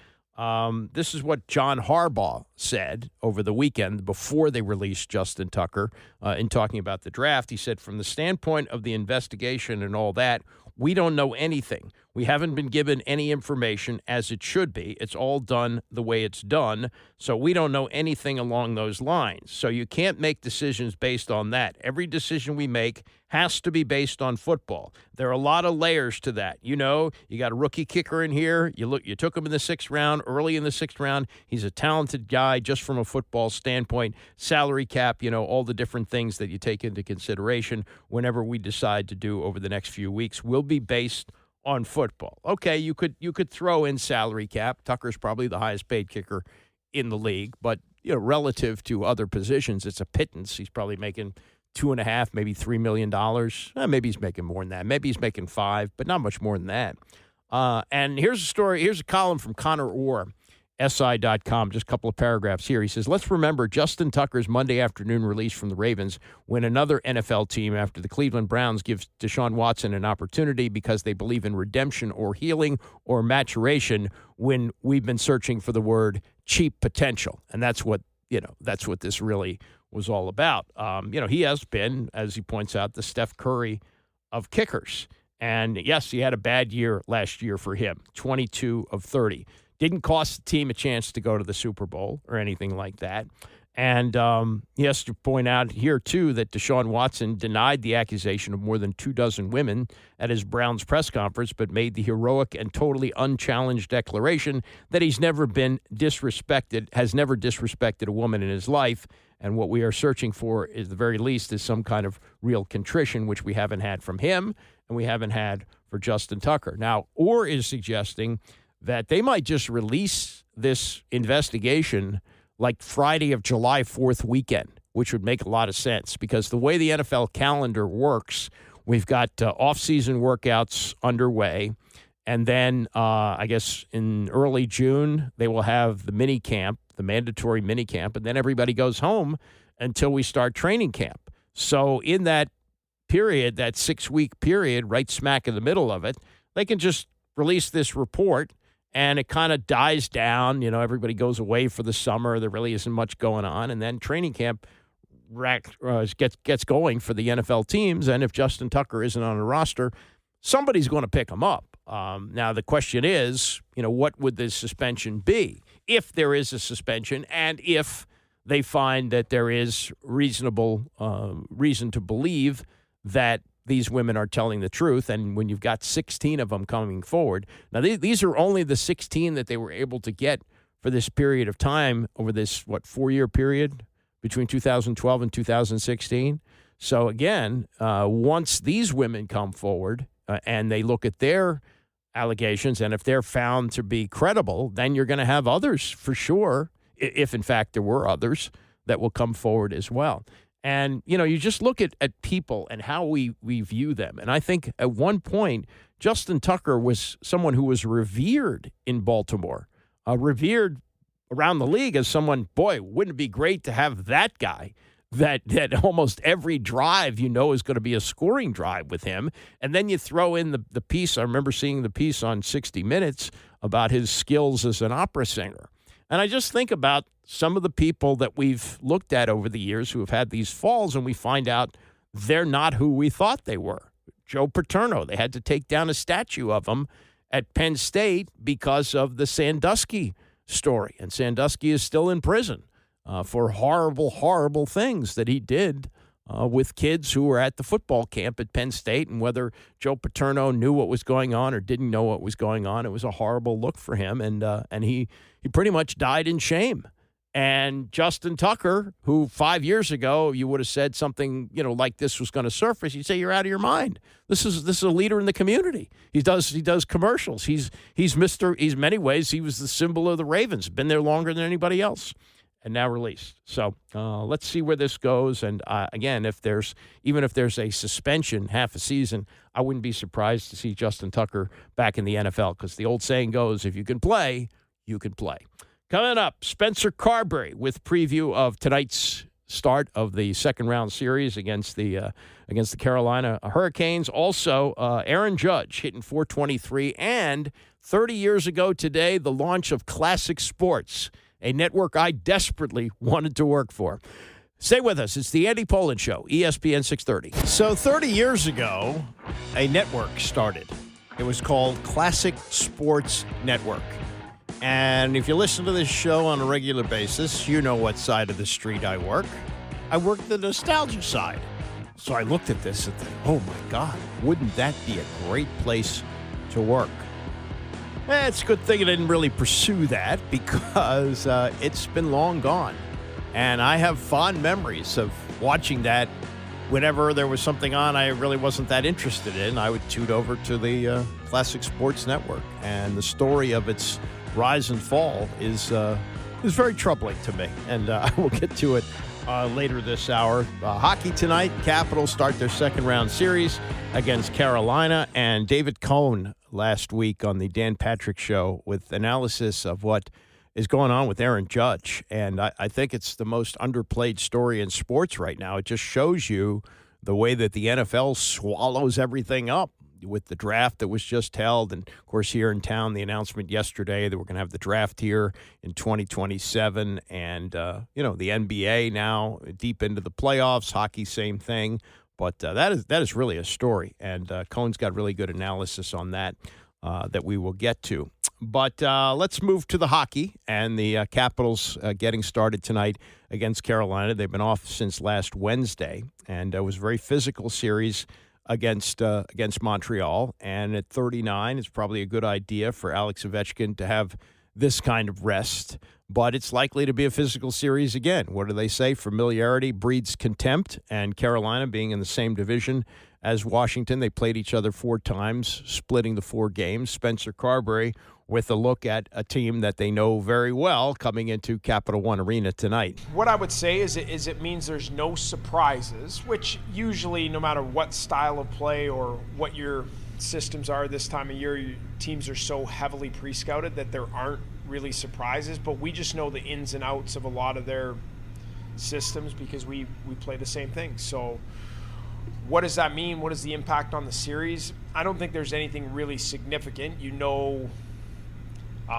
This is what John Harbaugh said over the weekend before they released Justin Tucker in talking about the draft. He said, from the standpoint of the investigation and all that, we don't know anything. We haven't been given any information as it should be. It's all done the way it's done. So we don't know anything along those lines. So you can't make decisions based on that. Every decision we make has to be based on football. There are a lot of layers to that. You got a rookie kicker in here. You took him in the 6th round, early in the 6th round. He's a talented guy just from a football standpoint. Salary cap, all the different things that you take into consideration whenever we decide to do over the next few weeks will be based on football. Okay, you could throw in salary cap. Tucker's probably the highest paid kicker in the league, but relative to other positions, it's a pittance. He's probably making $2.5, maybe $3 million. Maybe he's making more than that. Maybe he's making $5 million, but not much more than that. And here's a story. Here's a column from Connor Orr, SI.com, just a couple of paragraphs here. He says, let's remember Justin Tucker's Monday afternoon release from the Ravens when another NFL team after the Cleveland Browns gives Deshaun Watson an opportunity because they believe in redemption or healing or maturation when we've been searching for the word cheap potential. And that's what this really was all about. He has been, as he points out, the Steph Curry of kickers. And, yes, he had a bad year last year for him, 22 of 30. Didn't cost the team a chance to go to the Super Bowl or anything like that. And he has to point out here, too, that Deshaun Watson denied the accusation of more than 24 women at his Browns press conference, but made the heroic and totally unchallenged declaration that he's never been disrespected, has never disrespected a woman in his life. And what we are searching for, is the very least, is some kind of real contrition, which we haven't had from him and we haven't had for Justin Tucker. Now, Orr is suggesting that they might just release this investigation like Friday of July 4th weekend, which would make a lot of sense because the way the NFL calendar works, we've got off-season workouts underway, and then I guess in early June they will have the mini camp, the mandatory mini camp, and then everybody goes home until we start training camp. So in that period, that 6-week period, right smack in the middle of it, they can just release this report. And it kind of dies down. Everybody goes away for the summer. There really isn't much going on. And then training camp gets going for the NFL teams. And if Justin Tucker isn't on the roster, somebody's going to pick him up. Now, the question is, what would the suspension be? If there is a suspension and if they find that there is reasonable reason to believe that these women are telling the truth, and when you've got 16 of them coming forward. Now, these are only the 16 that they were able to get for this period of time over this, 4-year period between 2012 and 2016. So, again, once these women come forward and they look at their allegations, and if they're found to be credible, then you're going to have others for sure, if, in fact, there were others that will come forward as well. And, you just look at people and how we view them. And I think at one point, Justin Tucker was someone who was revered in Baltimore, revered around the league as someone, boy, wouldn't it be great to have that guy that almost every drive, is going to be a scoring drive with him. And then you throw in the piece. I remember seeing the piece on 60 Minutes about his skills as an opera singer. And I just think about some of the people that we've looked at over the years who have had these falls, and we find out they're not who we thought they were. Joe Paterno, they had to take down a statue of him at Penn State because of the Sandusky story. And Sandusky is still in prison for horrible, horrible things that he did with kids who were at the football camp at Penn State. And whether Joe Paterno knew what was going on or didn't know what was going on, it was a horrible look for him. And he pretty much died in shame And Justin Tucker, who 5 years ago you would have said something, like this was going to surface, you'd say you're out of your mind. This is a leader in the community. He does commercials. He's in many ways he was the symbol of the Ravens. Been there longer than anybody else, and now released. So let's see where this goes. And again, even if there's a suspension half a season, I wouldn't be surprised to see Justin Tucker back in the NFL, because the old saying goes, if you can play, you can play. Coming up, Spencer Carbury with preview of tonight's start of the second-round series against the Carolina Hurricanes. Also, Aaron Judge hitting .423. And 30 years ago today, the launch of Classic Sports, a network I desperately wanted to work for. Stay with us. It's the Andy Pollin Show, ESPN 630. So 30 years ago, a network started. It was called Classic Sports Network. And if you listen to this show on a regular basis, you know what side of the street I work. I work the nostalgia side. So I looked at this and thought, oh my God, wouldn't that be a great place to work? It's a good thing I didn't really pursue that, because it's been long gone. And I have fond memories of watching that. Whenever there was something on I really wasn't that interested in, I would tune over to the Classic Sports Network. And the story of its rise and fall is very troubling to me, and I will get to it later this hour. Hockey tonight, Capitals start their second-round series against Carolina, and David Cohn last week on the Dan Patrick Show with analysis of what is going on with Aaron Judge, and I think it's the most underplayed story in sports right now. It just shows you the way that the NFL swallows everything up. With the draft that was just held, and of course here in town, the announcement yesterday that we're going to have the draft here in 2027, and the NBA now deep into the playoffs, hockey same thing, but that is really a story, and Cohn's got really good analysis on that that we will get to. But let's move to the hockey and the Capitals getting started tonight against Carolina. They've been off since last Wednesday, and it was a very physical series against Montreal, and at 39, it's probably a good idea for Alex Ovechkin to have this kind of rest, but it's likely to be a physical series again. What do they say? Familiarity breeds contempt, and Carolina being in the same division as Washington, they played each other 4 times, splitting the 4 games. Spencer Carbury with a look at a team that they know very well coming into Capital One Arena tonight. What I would say is it means there's no surprises, which usually no matter what style of play or what your systems are this time of year, your teams are so heavily pre-scouted that there aren't really surprises, but we just know the ins and outs of a lot of their systems because we play the same thing. So what does that mean? What is the impact on the series? I don't think there's anything really significant. You know,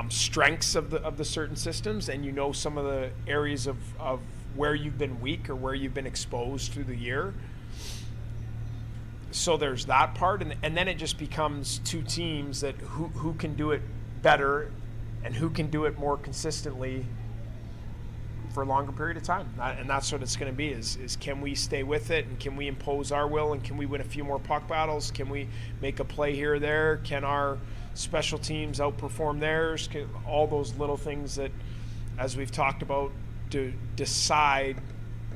strengths of the certain systems, and you know some of the areas of where you've been weak or where you've been exposed through the year. So there's that part, and then it just becomes 2 teams that who can do it better and who can do it more consistently for a longer period of time. And that's what it's going to be is can we stay with it, and can we impose our will, and can we win a few more puck battles? Can we make a play here or there? Can our special teams outperform theirs? All those little things that, as we've talked about, to decide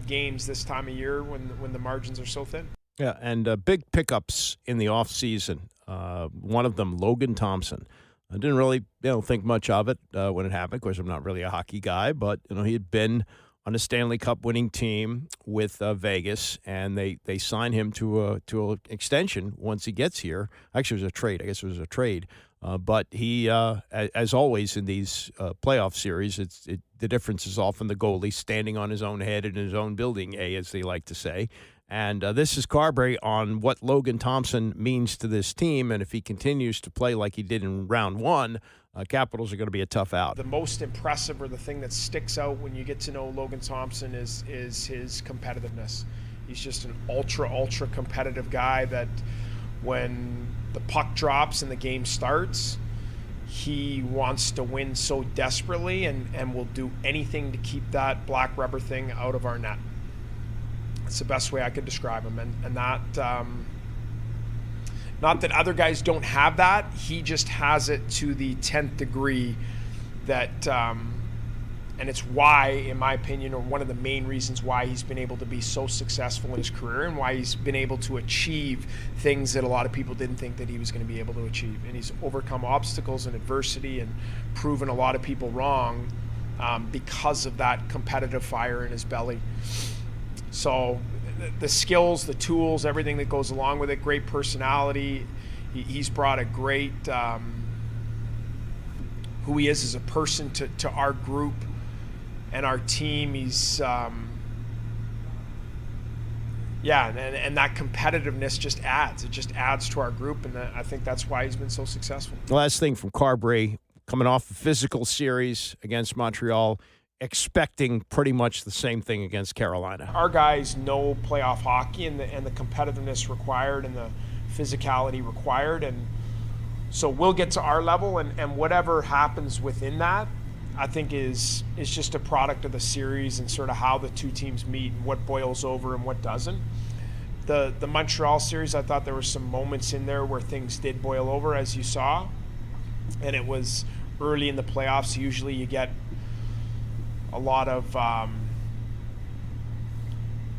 games this time of year when the margins are so thin. Yeah, and big pickups in the offseason. One of them, Logan Thompson. I didn't really think much of it when it happened. Of course, I'm not really a hockey guy, but he had been on a Stanley Cup winning team with Vegas, and they signed him to an extension once he gets here. Actually, it was a trade. I guess it was a trade. But he, as always in these playoff series, the difference is often the goalie standing on his own head in his own building, as they like to say. And this is Carbury on what Logan Thompson means to this team. And if he continues to play like he did in round 1, Capitals are going to be a tough out. The most impressive, or the thing that sticks out when you get to know Logan Thompson, is his competitiveness. He's just an ultra competitive guy that when the puck drops and the game starts, he wants to win so desperately and will do anything to keep that black rubber thing out of our net. It's the best way I could describe him. And that, not that other guys don't have that, he just has it to the 10th degree that And it's why, in my opinion, or one of the main reasons why he's been able to be so successful in his career and why he's been able to achieve things that a lot of people didn't think that he was going to be able to achieve. And he's overcome obstacles and adversity and proven a lot of people wrong because of that competitive fire in his belly. So the skills, the tools, everything that goes along with it, great personality. He's brought a great, who he is as a person to our group and our team. He's, and that competitiveness just adds. It just adds to our group, and I think that's why he's been so successful. The last thing from Carbury, coming off a physical series against Montreal, expecting pretty much the same thing against Carolina. Our guys know playoff hockey and the competitiveness required and the physicality required, and so we'll get to our level, and whatever happens within that, I think is just a product of the series and sort of how the two teams meet and what boils over and what doesn't. The Montreal series, I thought there were some moments in there where things did boil over, as you saw, and it was early in the playoffs. Usually you get a lot of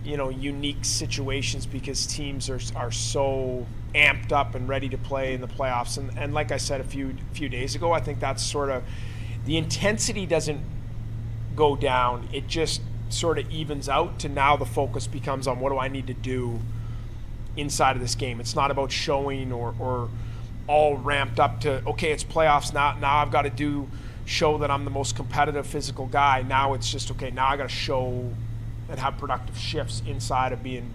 unique situations because teams are so amped up and ready to play in the playoffs. And like I said a few days ago, I think that's sort of the intensity doesn't go down. It just sort of evens out to now the focus becomes on what do I need to do inside of this game. It's not about showing or all ramped up to, okay, it's playoffs now I've got to show that I'm the most competitive physical guy. Now it's just, okay, now I got to show and have productive shifts inside of being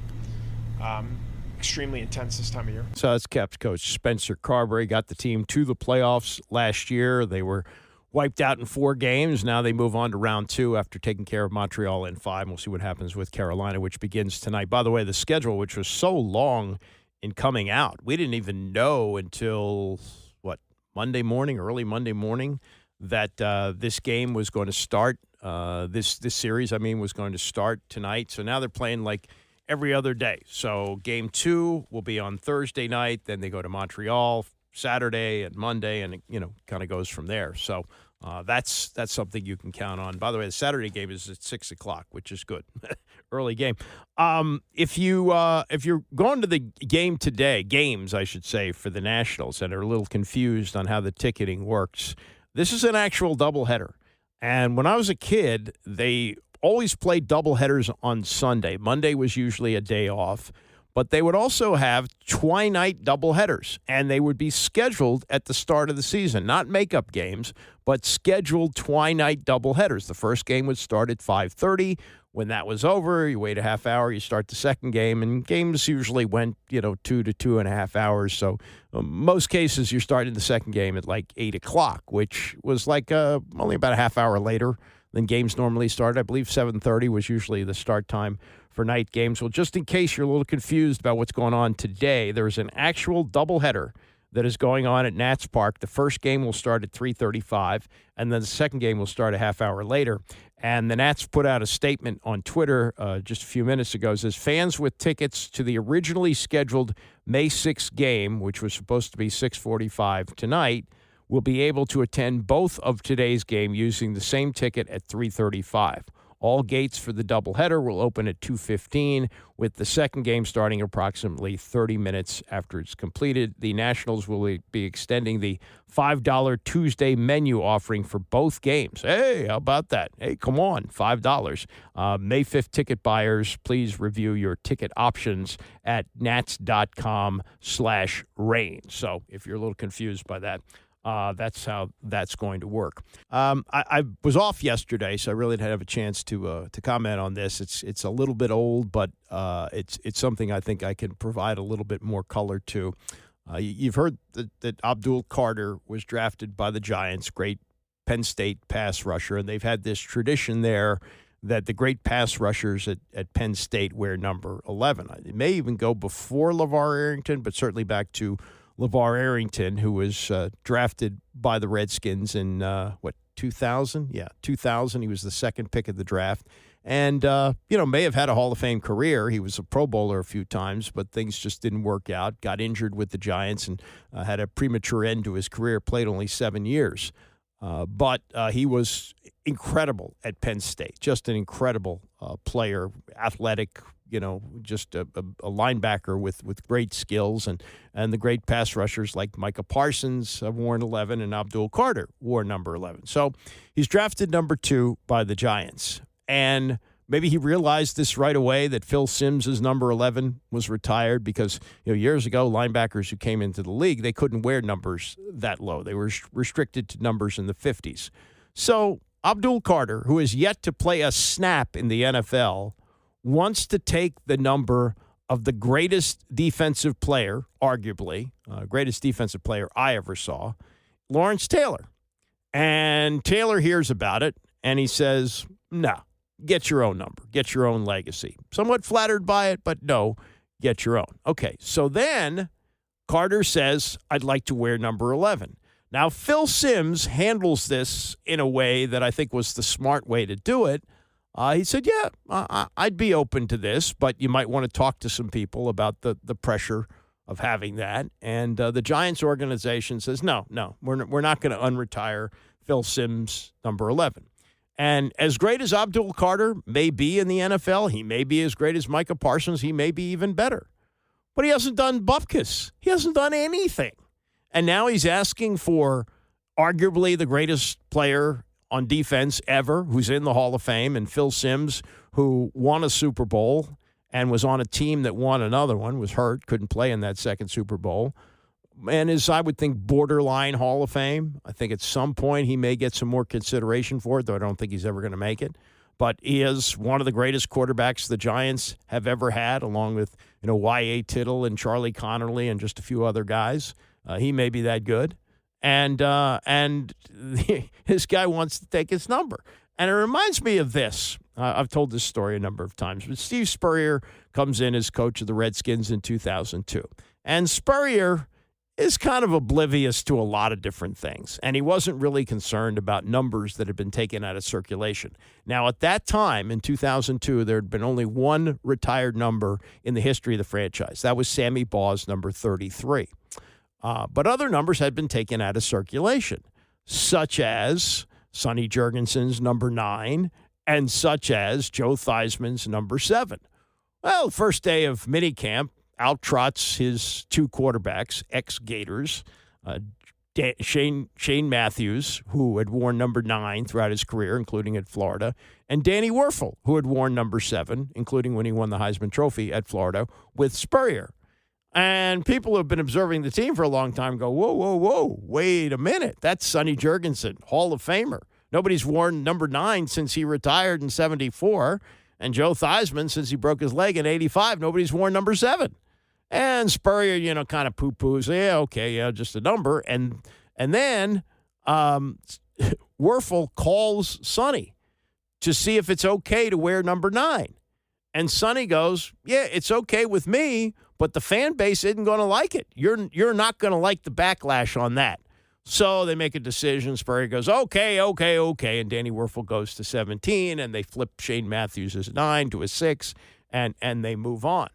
extremely intense this time of year. So that's Caps coach Spencer Carbury. Got the team to the playoffs last year. They were wiped out in 4 games. Now they move on to round 2 after taking care of Montreal in 5. We'll see what happens with Carolina, which begins tonight. By the way, the schedule, which was so long in coming out, we didn't even know until, early Monday morning, that this game was going to start. This series, was going to start tonight. So now they're playing like every other day. So game 2 will be on Thursday night. Then they go to Montreal Saturday and Monday, and it, kind of goes from there. So that's something you can count on. By the way, the Saturday game is at 6:00, which is good. Early game. If you're going to the games, I should say, for the Nationals and are a little confused on how the ticketing works, this is an actual doubleheader. And when I was a kid, they always played doubleheaders on Sunday. Monday was usually a day off. But they would also have twilight doubleheaders, and they would be scheduled at the start of the season. Not makeup games, but scheduled twilight doubleheaders. The first game would start at 5:30. When that was over, you wait a half hour, you start the second game, and games usually went, 2 to 2.5 hours. So most cases, you're starting the second game at like 8:00, which was like only about a half hour later than games normally start. I believe 7:30 was usually the start time for night games. Well, just in case you're a little confused about what's going on today, there's an actual doubleheader that is going on at Nats Park. The first game will start at 3:35, and then the second game will start a half hour later. And the Nats put out a statement on Twitter just a few minutes ago. It says, fans with tickets to the originally scheduled May 6th game, which was supposed to be 6:45 tonight, will be able to attend both of today's game using the same ticket at 3:35. All gates for the doubleheader will open at 2:15, with the second game starting approximately 30 minutes after it's completed. The Nationals will be extending the $5 Tuesday menu offering for both games. Hey, how about that? Hey, come on, $5. May 5th ticket buyers, please review your ticket options at nats.com/rain. So if you're a little confused by that, that's how that's going to work. I was off yesterday, so I really didn't have a chance to comment on this. It's a little bit old, but it's something I think I can provide a little bit more color to. You've heard that Abdul Carter was drafted by the Giants, great Penn State pass rusher, and they've had this tradition there that the great pass rushers at Penn State wear number 11. It may even go before LeVar Arrington, but certainly back to LeVar Arrington, who was drafted by the Redskins in, 2000? Yeah, 2000. He was the second pick of the draft. And, may have had a Hall of Fame career. He was a Pro Bowler a few times, but things just didn't work out. Got injured with the Giants and had a premature end to his career, played only 7 years. But he was incredible at Penn State, just an incredible player, athletic, just a linebacker with great skills, and the great pass rushers like Micah Parsons worn 11 and Abdul Carter wore number 11. So he's drafted number 2 by the Giants. And maybe he realized this right away that Phil Simms' number 11 was retired because years ago, linebackers who came into the league, they couldn't wear numbers that low. They were restricted to numbers in the 50s. So Abdul Carter, who has yet to play a snap in the NFL, wants to take the number of the greatest defensive player, arguably, greatest defensive player I ever saw, Lawrence Taylor. And Taylor hears about it, and he says, no, get your own number, get your own legacy. Somewhat flattered by it, but no, get your own. Okay, so then Carter says, I'd like to wear number 11. Now, Phil Simms handles this in a way that I think was the smart way to do it. He said, I'd be open to this, but you might want to talk to some people about the pressure of having that. And the Giants organization says, no, we're not going to unretire Phil Simms, number 11. And as great as Abdul Carter may be in the NFL, he may be as great as Micah Parsons, he may be even better. But he hasn't done bupkis. He hasn't done anything. And now he's asking for arguably the greatest player on defense ever, who's in the Hall of Fame, and Phil Simms, who won a Super Bowl and was on a team that won another one, was hurt, couldn't play in that second Super Bowl, and is, I would think, borderline Hall of Fame. I think at some point he may get some more consideration for it, though I don't think he's ever going to make it. But he is one of the greatest quarterbacks the Giants have ever had, along with Y.A. Tittle and Charlie Connerly and just a few other guys. He may be that good. And this guy wants to take his number. And it reminds me of this. I've told this story a number of times. But Steve Spurrier comes in as coach of the Redskins in 2002. And Spurrier is kind of oblivious to a lot of different things. And he wasn't really concerned about numbers that had been taken out of circulation. Now, at that time, in 2002, there had been only one retired number in the history of the franchise. That was Sammy Baugh's number 33. But other numbers had been taken out of circulation, such as Sonny Jurgensen's number 9 and such as Joe Theismann's number 7. Well, the first day of minicamp, out trots his 2 quarterbacks, ex-Gators, Shane Matthews, who had worn number 9 throughout his career, including at Florida, and Danny Werfel, who had worn number 7, including when he won the Heisman Trophy at Florida with Spurrier. And people who have been observing the team for a long time go, whoa, wait a minute. That's Sonny Jurgensen, Hall of Famer. Nobody's worn number 9 since he retired in 74. And Joe Theismann, since he broke his leg in 85, nobody's worn number 7. And Spurrier, kind of poo-poos, just a number. And then Werfel calls Sonny to see if it's okay to wear number 9. And Sonny goes, yeah, it's okay with me, but the fan base isn't going to like it. You're not going to like the backlash on that. So they make a decision. Spurrier goes, okay. And Danny Werfel goes to 17, and they flip Shane Matthews' 9 to a 6, and they move on.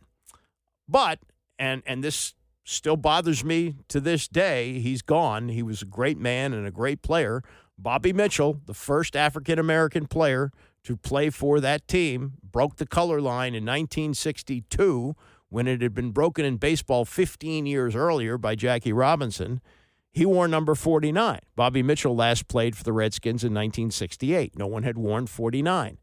But, and this still bothers me to this day, he's gone. He was a great man and a great player. Bobby Mitchell, the first African-American player to play for that team, broke the color line in 1962 when it had been broken in baseball 15 years earlier by Jackie Robinson. He wore number 49. Bobby Mitchell last played for the Redskins in 1968. No one had worn 49.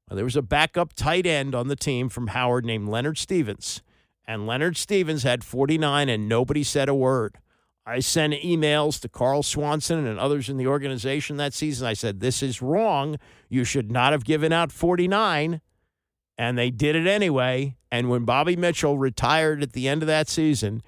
Well, there was a backup tight end on the team from Howard named Leonard Stevens, and Leonard Stevens had 49, and nobody said a word. I sent emails to Carl Swanson and others in the organization that season. I said, this is wrong. You should not have given out 49. And they did it anyway. And when Bobby Mitchell retired at the end of that season,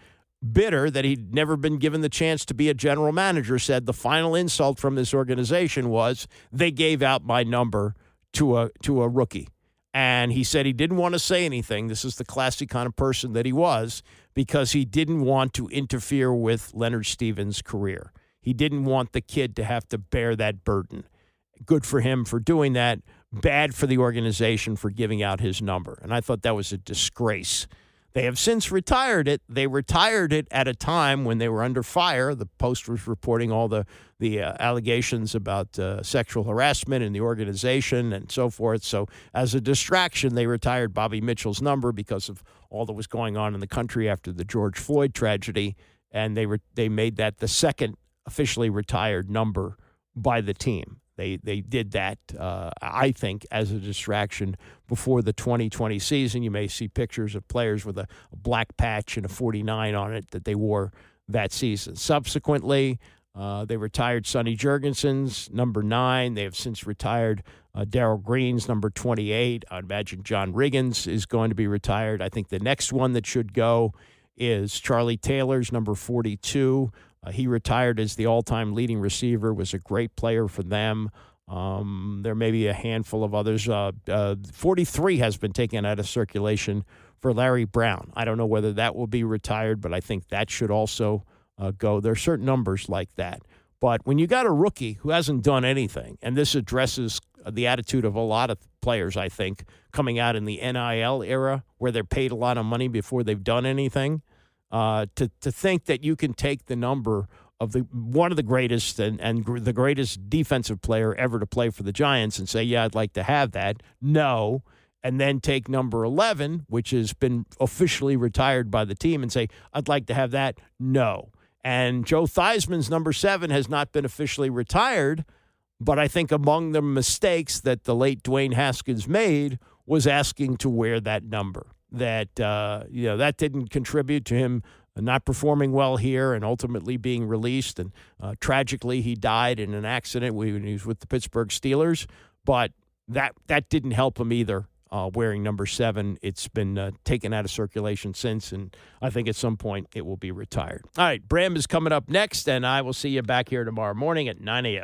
bitter that he'd never been given the chance to be a general manager, said the final insult from this organization was they gave out my number to a rookie. And he said he didn't want to say anything. This is the classy kind of person that he was, because he didn't want to interfere with Leonard Stevens' career. He didn't want the kid to have to bear that burden. Good for him for doing that. Bad for the organization for giving out his number. And I thought that was a disgrace They have since retired it. They retired it at a time when they were under fire. The Post was reporting all the allegations about sexual harassment in the organization and so forth. So as a distraction, they retired Bobby Mitchell's number because of all that was going on in the country after the George Floyd tragedy. And they made that the second officially retired number by the team. They did that, I think, as a distraction before the 2020 season. You may see pictures of players with a black patch and a 49 on it that they wore that season. Subsequently, they retired Sonny Jurgensen's number 9. They have since retired Darryl Green's number 28. I imagine John Riggins is going to be retired. I think the next one that should go is Charlie Taylor's number 42. He retired as the all-time leading receiver, was a great player for them. There may be a handful of others. 43 has been taken out of circulation for Larry Brown. I don't know whether that will be retired, but I think that should also go. There are certain numbers like that. But when you got a rookie who hasn't done anything, and this addresses the attitude of a lot of players, I think, coming out in the NIL era where they're paid a lot of money before they've done anything, to think that you can take the number of one of the greatest and the greatest defensive player ever to play for the Giants and say, yeah, I'd like to have that. No. And then take number 11, which has been officially retired by the team, and say, I'd like to have that. No. And Joe Theismann's number 7 has not been officially retired, but I think among the mistakes that the late Dwayne Haskins made was asking to wear that number. That that didn't contribute to him not performing well here and ultimately being released. And tragically, he died in an accident when he was with the Pittsburgh Steelers. But that didn't help him either, wearing number 7. It's been taken out of circulation since, and I think at some point it will be retired. All right, Bram is coming up next, and I will see you back here tomorrow morning at 9 a.m.